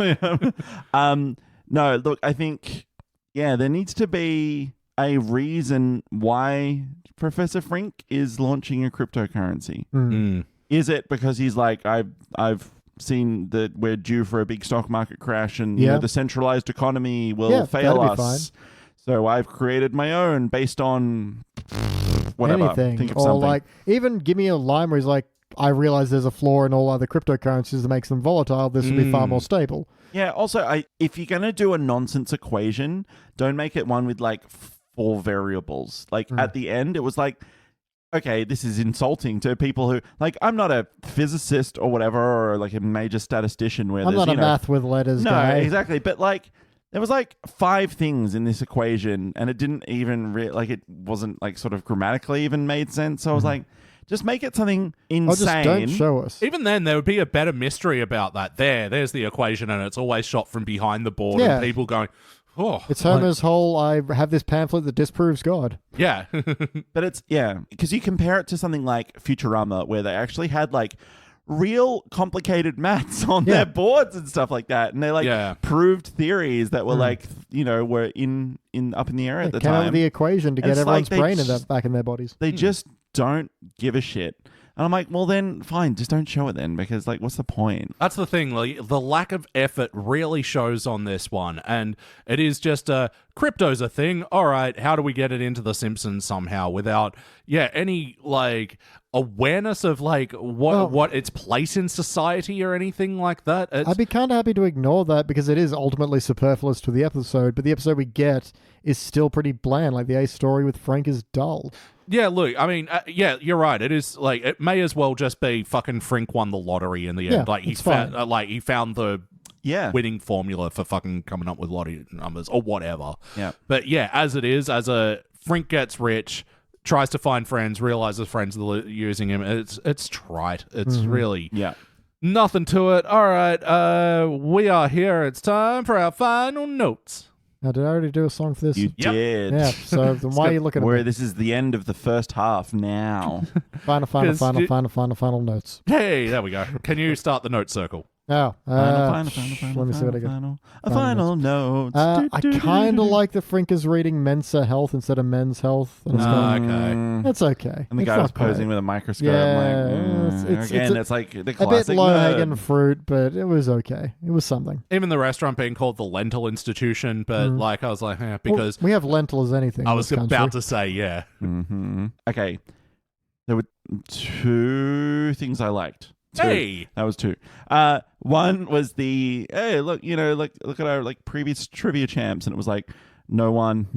No, look, I think, there needs to be a reason why Professor Frink is launching a cryptocurrency. Mm. Is it because he's like, I've seen that we're due for a big stock market crash and you know, the centralized economy will fail that'd be us. So I've created my own based on whatever. Anything. Think of or something. like, even give me a line where he's like, I realize there's a flaw in all other cryptocurrencies that makes them volatile. This will be far more stable. Yeah, also, if you're going to do a nonsense equation, don't make it one with like 4 variables. Like at the end, it was like, okay, this is insulting to people who, like, I'm not a physicist or whatever, or like a major statistician where I'm there's, not a math with letters guy. No, exactly. But like, there was like 5 things in this equation and it didn't even, it wasn't like sort of grammatically even made sense. So I was like, just make it something insane. Or just don't show us. Even then, there would be a better mystery about that. There's the equation, and it's always shot from behind the board, Yeah. and people going, oh. It's Homer's whole, I have this pamphlet that disproves God. Yeah. But it's, because you compare it to something like Futurama, where they actually had like real complicated maths on their boards and stuff like that. And they like proved theories that were like, were in up in the air at the Came up time. with the equation to And get it's everyone's like they brain just- back in their bodies. They just don't give a shit. And I'm like, well then, fine, just don't show it then, because like, what's the point? That's the thing. Like, the lack of effort really shows on this one, and it is just crypto's a thing. All right, how do we get it into The Simpsons somehow without any like awareness of like what its place in society or anything like that? I'd be kind of happy to ignore that because it is ultimately superfluous to the episode, but the episode we get is still pretty bland. Like the Ace story with Frank is dull. Yeah, look, I mean, you're right. It is like it may as well just be fucking Frink won the lottery in the end. Like he found, he found the winning formula for fucking coming up with lottery numbers or whatever. Yeah, but as it is, as a Frink gets rich, tries to find friends, realizes friends are using him. It's trite. It's really nothing to it. All right, we are here. It's time for our final notes. Now, did I already do a song for this? You did. Yeah, so then why are you looking at me? This is the end of the first half now. Final notes. Hey, there we go. Can you start the note circle? Oh, Final let me see what I got. Final notes. I kind of like that Frink is reading Mensa Health instead of Men's Health. And it's Okay. It's okay. And the It's guy was not great. posing with a microscope. Yeah, it's like the a bit classic low-hanging nerd. fruit, but it was okay. It was something. Even the restaurant being called the Lentil Institution, but like I was like, because Well, we have lentil as anything. I in was this country. about to say, yeah. Mm-hmm. Okay. There were 2 things I liked. 2. Hey! That was 2. One was the, hey, look, look at our like previous trivia champs, and it was like, no one,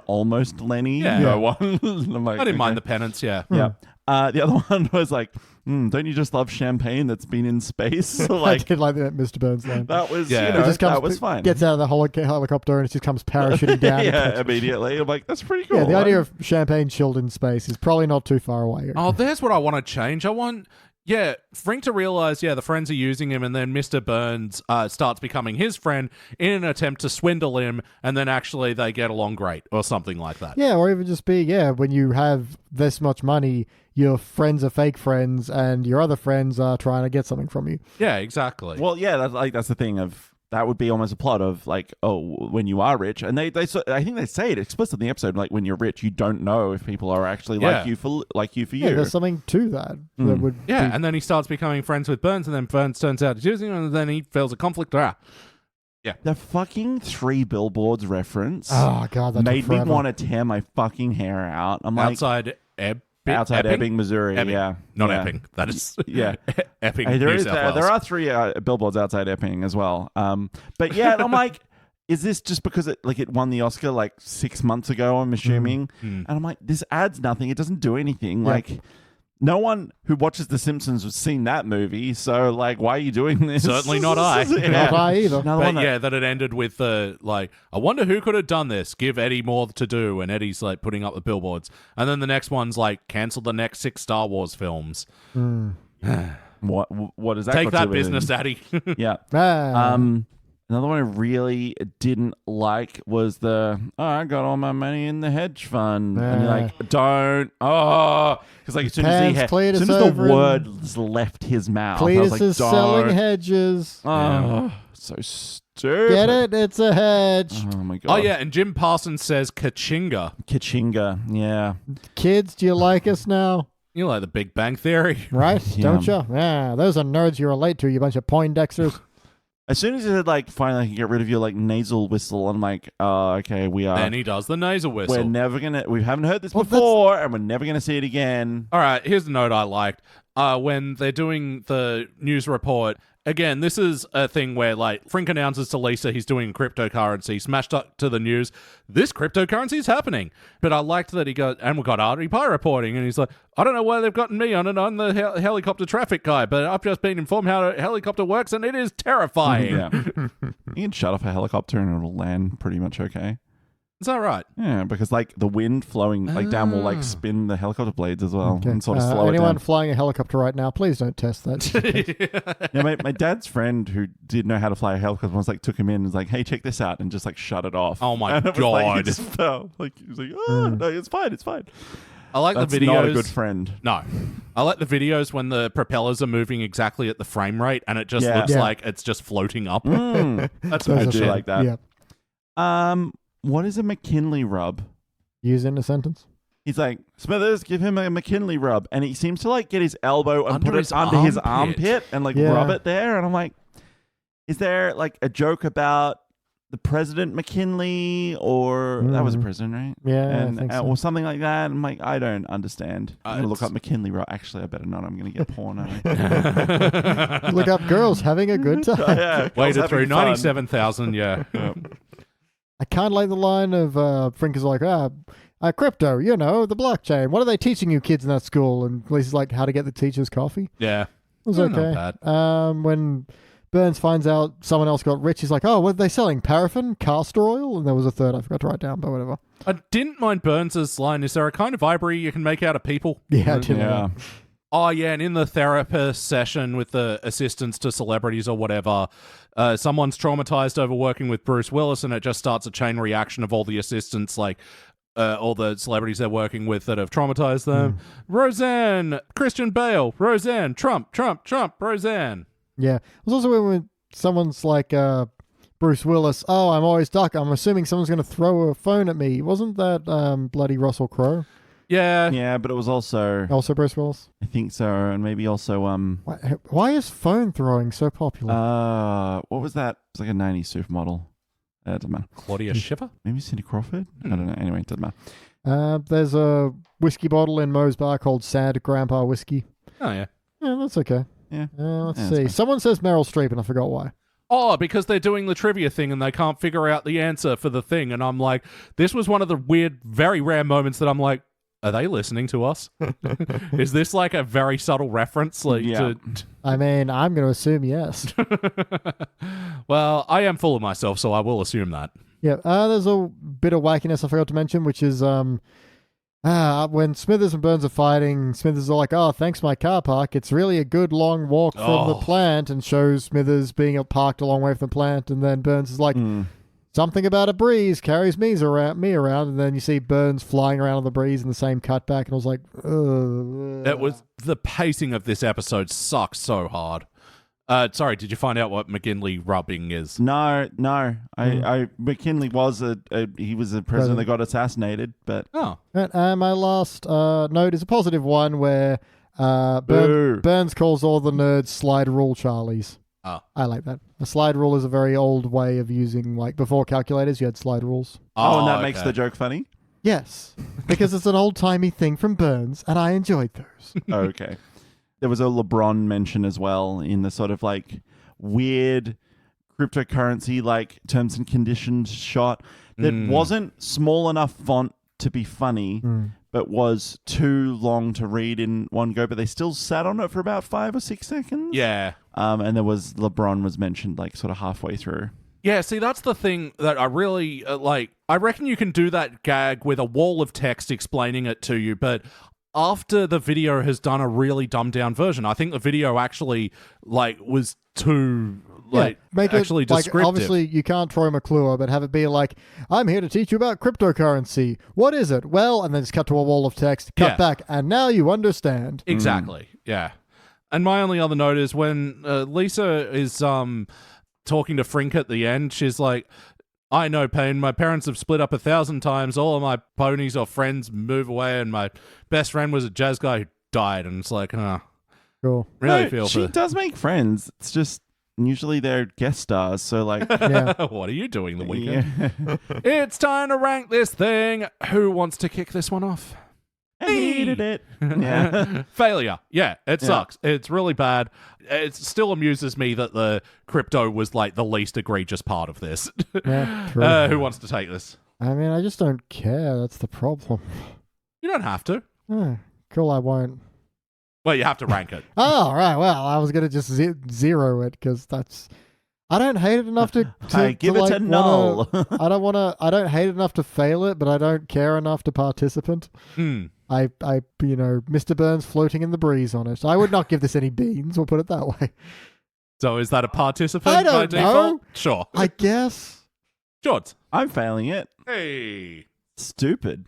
almost Lenny, Yeah. no one. I'm like, I didn't mind the okay. penance, yeah. Yeah. The other one was like, don't you just love champagne that's been in space? I Like, did like that Mr. Burns line. that was, Yeah. you know, It just comes, that was fine. Gets out of the helicopter and it just comes parachuting down. Yeah, immediately. I'm like, that's pretty cool. Yeah, the idea Like, of champagne chilled in space is probably not too far away. Oh, there's what I want to change. I want, Frink to realize, the friends are using him, and then Mr. Burns starts becoming his friend in an attempt to swindle him, and then actually they get along great, or something like that. Yeah, or even just be, when you have this much money, your friends are fake friends, and your other friends are trying to get something from you. Yeah, exactly. well, yeah, that's the thing of, that would be almost a plot of like, oh, when you are rich, and I think they say it explicitly in the episode, like when you're rich, you don't know if people are actually like you for you. Yeah, there's something to that. That would yeah, be- and then he starts becoming friends with Burns, and then Burns turns out he's using him, and then he feels a conflict. The fucking 3 billboards reference Oh, God, that made took me forever. want to tear my fucking hair out. I'm like, Outside Ebbing, Missouri. Ebbing. Yeah, Not yeah. Epping. That is Yeah. Epping, Hey, New South Wales. there are 3 billboards outside Epping as well. But yeah, I'm like, is this just because it won the Oscar like 6 months ago? I'm assuming, and I'm like, this adds nothing. It doesn't do anything. Yeah. Like, no one who watches The Simpsons has seen that movie. So like, why are you doing this? Certainly not I. Yeah. Not I either. Another But one that- that it ended with I wonder who could have done this. Give Eddie more to do, and Eddie's like putting up the billboards, and then the next one's like cancel the next 6 Star Wars films. What does that Take got that to do with business, it? Daddy. Yeah. Ah. Another one I really didn't like was I got all my money in the hedge fund. And you're like, don't. Oh. Because like as soon as the words left his mouth, I was Cletus like, is don't. selling hedges. Oh, so stupid. Get it? It's a hedge. Oh, my God. Oh, yeah, and Jim Parsons says Kachinga. Kachinga. Yeah. Kids, do you like us now? You like the Big Bang Theory. Right? Yeah. Don't you? Yeah, those are nerds you relate to, you bunch of Poindexters. As soon as he said, like, finally I can get rid of your, like, nasal whistle, I'm like, oh, okay, we are. Then he does the nasal whistle. We're never going to, we haven't heard this before, and we're never going to see it again. All right, here's the note I liked. When they're doing the news report, again, this is a thing where, like, Frink announces to Lisa he's doing cryptocurrency, smashed up to the news. This cryptocurrency is happening. But I liked that he got, and we got RDP reporting, and he's like, I don't know why they've gotten me on it. I'm the helicopter traffic guy, but I've just been informed how a helicopter works, and it is terrifying. Yeah. You can shut off a helicopter and it'll land pretty much okay. Is that right? Yeah, because like the wind flowing like down will like spin the helicopter blades as well Okay. and sort of slow it anyone down. flying a helicopter right now, please don't test that. Yeah, my dad's friend who did know how to fly a helicopter once like took him in and was like, "Hey, check this out," and just like shut it off. Oh my and it was, like, he God. just fell. Like he was like, "Oh no, it's fine, it's fine." I like That's the videos. not a good friend. No. I like the videos when the propellers are moving exactly at the frame rate and it just Yeah. looks Yeah. like it's just floating up. That's I good do shit. like that. Yeah. What is a McKinley rub? Use in a sentence. He's like, Smithers, give him a McKinley rub. And he seems to like get his elbow and Under put his it under his armpit. armpit and like Yeah. rub it there. And I'm like, is there like a joke about the President McKinley or that was a president, right? Yeah, And, I think so. or something like that. I'm like, I don't understand. I'm going to look it's- up McKinley rub. Actually, I better not. I'm going to get porn. Aren't Look up girls having a good time. yeah, girls Waited having through fun. 97,000, yeah. I can't like the line of Frink is like, crypto, you know, the blockchain. What are they teaching you kids in that school? And Lisa's like, how to get the teachers coffee. Yeah. It was Not okay. bad. When Burns finds out someone else got rich, he's like, oh, what are they selling? Paraffin? Castor oil? And there was a third I forgot to write down, but whatever. I didn't mind Burns' line. Is there a kind of ivory you can make out of people? Yeah, I didn't Yeah. know. Oh, yeah, and in the therapist session with the assistants to celebrities or whatever, someone's traumatized over working with Bruce Willis, and it just starts a chain reaction of all the assistants, like all the celebrities they're working with that have traumatized them. Roseanne, Christian Bale, Roseanne, Trump, Roseanne. Yeah. It was also when someone's like, Bruce Willis, oh, I'm always duck. I'm assuming someone's going to throw a phone at me. Wasn't that bloody Russell Crowe? Yeah. Yeah, but it was also, Also Bruce Willis? I think so, and maybe also, Why is phone throwing so popular? what was that? It was like a 90s supermodel. It doesn't matter. Claudia Schiffer? Maybe Cindy Crawford? I don't know. Anyway, it doesn't matter. There's a whiskey bottle in Moe's bar called Sad Grandpa Whiskey. Oh, yeah. Yeah, that's okay. Yeah. Let's Yeah, see. that's Someone says Meryl Streep, and I forgot why. Oh, because they're doing the trivia thing and they can't figure out the answer for the thing. And I'm like, this was one of the weird, very rare moments that I'm like, are they listening to us? Is this like a very subtle reference? Like, Yeah. I mean, I'm going to assume yes. Well, I am full of myself, so I will assume that. Yeah, there's a bit of wackiness I forgot to mention, which is when Smithers and Burns are fighting, Smithers is like, oh, thanks my car park. It's really a good long walk from the plant, and shows Smithers being parked a long way from the plant. And then Burns is like, something about a breeze carries me around. And then you see Burns flying around on the breeze in the same cutback. And I was like, ugh. It was the pacing of this episode sucks so hard. Sorry, did you find out what McKinley rubbing is? No. I McKinley was he was a president that got assassinated, but Oh, My last note is a positive one where Boo. Burns calls all the nerds slide rule Charlies. Oh. I like that. A slide rule is a very old way of using, like, before calculators, you had slide rules. and that makes okay. the joke funny. Yes, because it's an old-timey thing from Burns, and I enjoyed those. Okay. There was a LeBron mention as well in the sort of like weird cryptocurrency like terms and conditions shot that wasn't small enough font to be funny, but was too long to read in one go, but they still sat on it for about 5 or 6 seconds. yeah. And there was LeBron was mentioned like sort of halfway through. Yeah, see, that's the thing that I really like. I reckon you can do that gag with a wall of text explaining it to you, but after the video has done a really dumbed down version. I think the video actually was too make actually it, descriptive. Obviously, you can't Troy McClure, but have it be like, I'm here to teach you about cryptocurrency. What is it? Well, and then just cut to a wall of text, cut back, and now you understand. Exactly. Yeah. And my only other note is when Lisa is talking to Frink at the end, she's like, I know pain. My parents have split up 1,000 times. All of my ponies or friends move away, and my best friend was a jazz guy who died. And it's like, cool. Really feel she for does make friends. It's just usually they're guest stars. So like, what are you doing the weekend? Yeah. It's time to rank this thing. Who wants to kick this one off? I hated it. Yeah. Failure. Yeah, it sucks. It's really bad. It still amuses me that the crypto was the least egregious part of this. Yeah, true. Who wants to take this? I mean, I just don't care. That's the problem. You don't have to. Cool, I won't. Well, you have to rank it. Oh, right. Well, I was going to just zero it because that's... I don't hate it enough to give it a null. I don't hate it enough to fail it, but I don't care enough to participant. I Mr. Burns floating in the breeze on it. I would not give this any beans, we'll put it that way. So is that a participant I don't by default? know. Sure. I guess. George. I'm failing it. Hey. Stupid.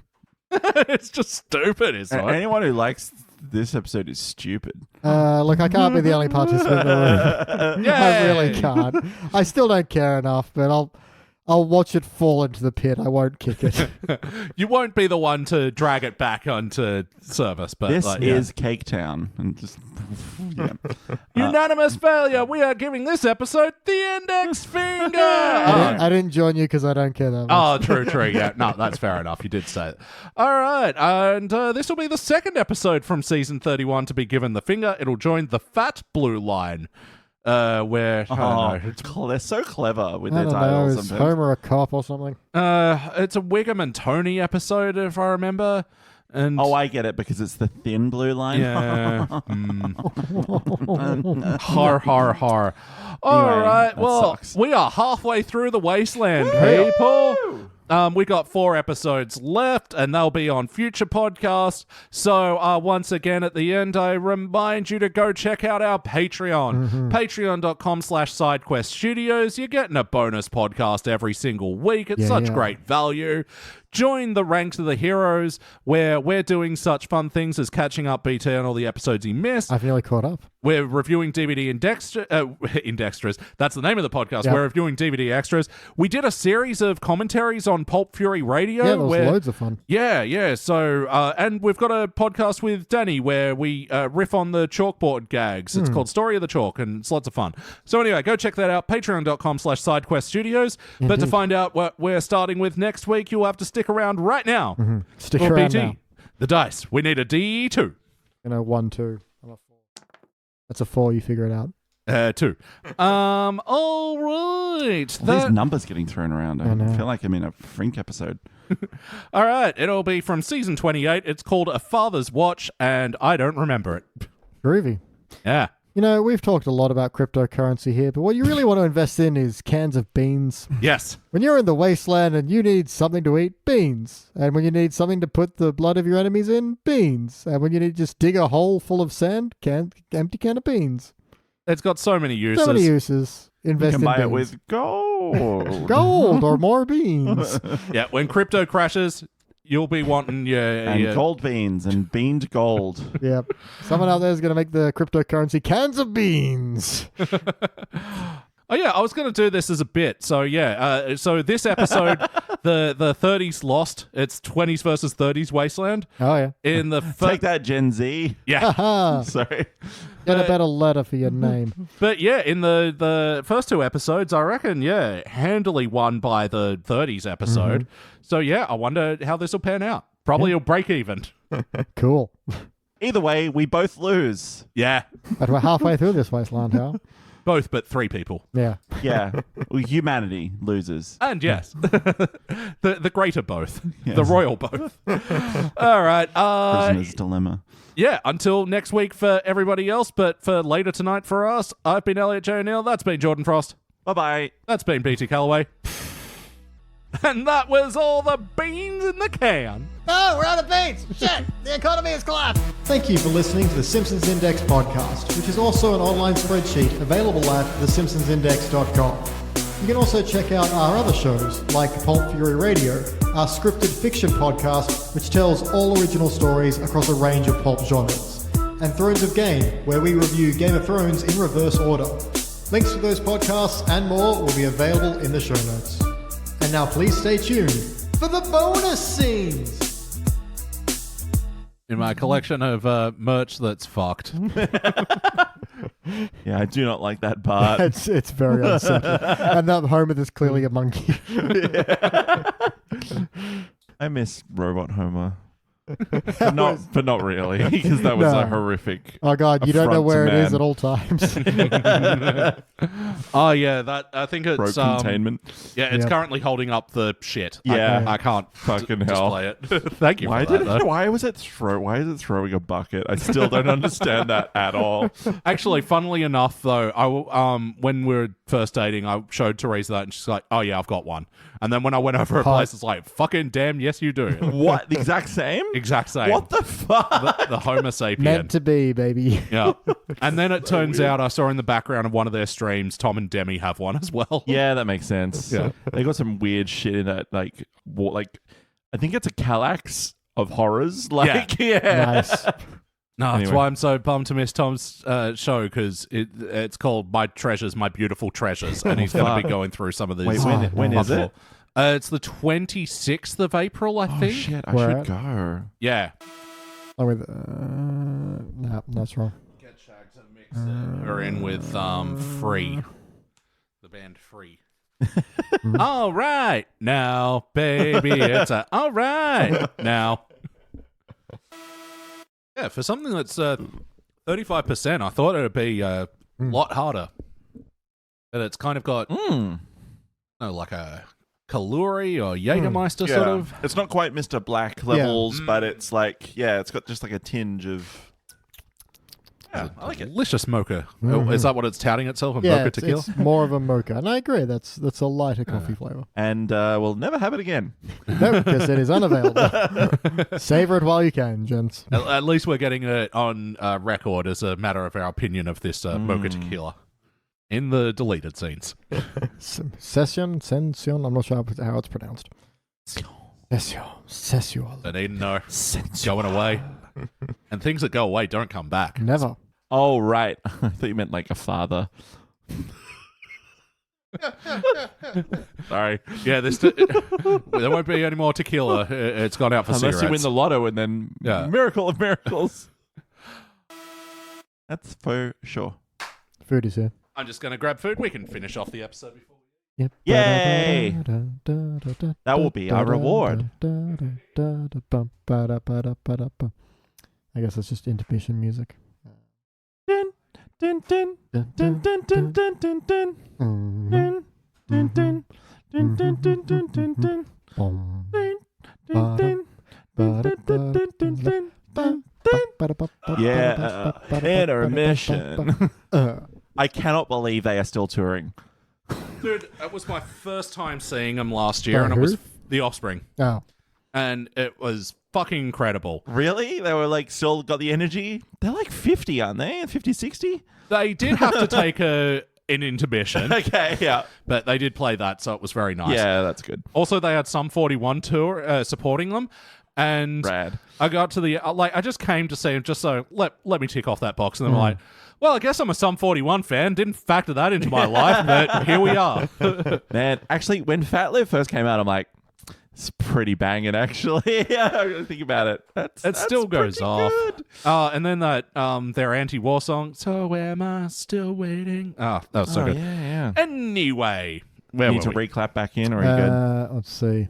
It's just stupid, isn't it? Anyone who likes this episode is stupid. Look, I can't be the only participant in the room. I really can't. I still don't care enough, but I'll watch it fall into the pit. I won't kick it. You won't be the one to drag it back onto service, but this is Cake Town, and just unanimous failure. We are giving this episode the index finger. I didn't join you because I don't care that much. Oh, true. Yeah, no, that's fair enough. You did say it. All right, and this will be the second episode from season 31 to be given the finger. It'll join the fat blue line. Where I don't know. They're so clever with I their don't know, titles. is Sometimes. Homer a cop or something? It's a Wiggum and Tony episode, if I remember. And I get it because it's the thin blue line. yeah. Har har har. All Anyway, right. that Well, sucks. we are halfway through the Wasteland, people. We got 4 episodes left, and they'll be on future podcasts. So once again, at the end, I remind you to go check out our Patreon. Patreon.com/SideQuest Studios. You're getting a bonus podcast every single week. It's such great value. Join the ranks of the heroes, where we're doing such fun things as catching up BT on all the episodes he missed. I've nearly caught up. We're reviewing DVD Indextras. That's the name of the podcast. Yep. We're reviewing DVD extras. We did a series of commentaries on Pulp Fury Radio. Yeah, that was loads of fun. Yeah. So, and we've got a podcast with Danny where we riff on the chalkboard gags. It's called Story of the Chalk, and it's lots of fun. So anyway, go check that out. Patreon.com/SideQuest Studios. But to find out what we're starting with next week, you'll have to stick around right now. Stick For around BT. now. The dice. We need a D2. 1, 2. I'm a 4. That's a 4. You figure it out. 2. All right. These numbers getting thrown around. I know. I feel like I'm in a Frink episode. All right. It'll be from season 28. It's called A Father's Watch, and I don't remember it. Groovy. Yeah. You know, we've talked a lot about cryptocurrency here, but what you really want to invest in is cans of beans. Yes. When you're in the wasteland and you need something to eat, beans. And when you need something to put the blood of your enemies in, beans. And when you need to just dig a hole full of sand, empty can of beans. It's got so many uses. So many uses. Invest You can in buy beans. it with gold. Gold or more beans. Yeah. When crypto crashes, you'll be wanting your gold beans and beaned gold. Yep. Someone out there is going to make the cryptocurrency cans of beans. Oh yeah, I was going to do this as a bit. So yeah, so this episode, the 30s lost. It's 20s versus 30s Wasteland. Oh, yeah. In the Take that, Gen Z. yeah, Haha. Sorry. Get a better letter for your name. but yeah, in the first 2 episodes, I reckon handily won by the 30s episode. So yeah, I wonder how this will pan out. Probably it'll break even. Cool. Either way, we both lose. Yeah, But we're halfway through this wasteland, Hal. both but 3 people. Yeah. Yeah. Well, humanity loses. And yes, the greater both, Yes. the royal both. All right. Prisoner's dilemma. Yeah, until next week for everybody else, but for later tonight for us, I've been Elliot Jay O'Neill. That's been Jordan Frost. Bye-bye. That's been BT Calloway. And that was all the beans in the can. Oh, we're out of beans! Shit! The economy has collapsed! Thank you for listening to the Simpsons Index podcast, which is also an online spreadsheet available at thesimpsonsindex.com. You can also check out our other shows, like Pulp Fury Radio, our scripted fiction podcast, which tells all original stories across a range of pulp genres, and Thrones of Game, where we review Game of Thrones in reverse order. Links to those podcasts and more will be available in the show notes. And now please stay tuned for the bonus scenes! In my collection of merch that's fucked. Yeah, I do not like that part. It's very unsettling. And that Homer is clearly a monkey. I miss Robot Homer. but not really, because that was a horrific. Oh god, you don't know affront where to it is man. at all times. Oh yeah, that I think it's Rope containment. Yeah, it's Yep. currently holding up the shit. Yeah. I can't Fucking hell. display it. Thank you Why for that. did it? Why was it why is it throwing a bucket? I still don't understand that at all. Actually, funnily enough, though, when we were first dating, I showed Teresa that, and she's like, "Oh yeah, I've got one." And then when I went over her place, it's like, "Fucking damn, yes you do." What? The exact same? Exact same. What the fuck? The Homo sapien. Meant to be, baby. Yeah. And then it turns out I saw in the background of one of their streams, Tom and Demi have one as well. Yeah, that makes sense. Yeah. They got some weird shit in that, like I think it's a Kallax of horrors. Like, yeah. Nice. No, that's Anyway. why I'm so bummed to miss Tom's show, because it's called My Treasures, My Beautiful Treasures, and he's going to be going through some of these. Wait, when is it? It's the 26th of April, I Oh think. shit! I Where should at? go. Yeah. No, that's wrong. Get Shags and mix her in with Free. The band Free. All right now, baby, it's all right now. Yeah, for something that's 35%, I thought it would be a lot harder. But it's kind of got like a Kaluri or Jägermeister sort of. It's not quite Mr. Black levels, but it's like, it's got just like a tinge of. Yeah, I like it. Delicious mocha. Oh, is that what it's touting itself? A Yeah, mocha it's, tequila? it's more of a mocha. And I agree, that's a lighter coffee flavor. And we'll never have it again. No, because it is unavailable. Savor it while you can, gents. At least we're getting it on record as a matter of our opinion of this mocha tequila in the deleted scenes. Session, I'm not sure how it's pronounced. Session. Don't even know. Going away. And things that go away don't come back. Never. Oh, right. I thought you meant like a father. Sorry. Yeah, there won't be any more tequila. It's gone out for Unless cigarettes. you win the lotto and then miracle of miracles. That's for sure. Food is here. I'm just going to grab food. We can finish off the episode before. Yep. Yay! That will be our reward. I guess that's just intermission music. Dun, dun, dun, dun, dun, dun, dun, dun, dun, dun. Dun, dun, dun, dun, dun, dun, dun, dun, dun. Dun, dun, dun, dun, dun, dun, dun, dun, dun, dun. Yeah, intermission. I cannot believe they are still touring. Dude, that was my first time seeing them last year, By and it who? was The Offspring. Oh. And it was fucking incredible. Really? They were like still got the energy? They're like 50, aren't they? 50, 60? They did have to take an intermission, Okay, yeah. but they did play that, so it was very nice. Yeah, that's good. Also, they had Sum 41 tour supporting them, and Rad. I got to the I just came to see them just so let me tick off that box, and then I'm like, well, I guess I'm a Sum 41 fan. Didn't factor that into my life, but here we are. Man, actually, when Fat Liv first came out, I'm like, it's pretty banging, actually. Yeah, think about it. That's Still goes pretty off. good. And then that their anti-war song, So Am I Still Waiting? That was so good. Yeah. Anyway, where Need were to we? reclap back in, or are you good? Let's see.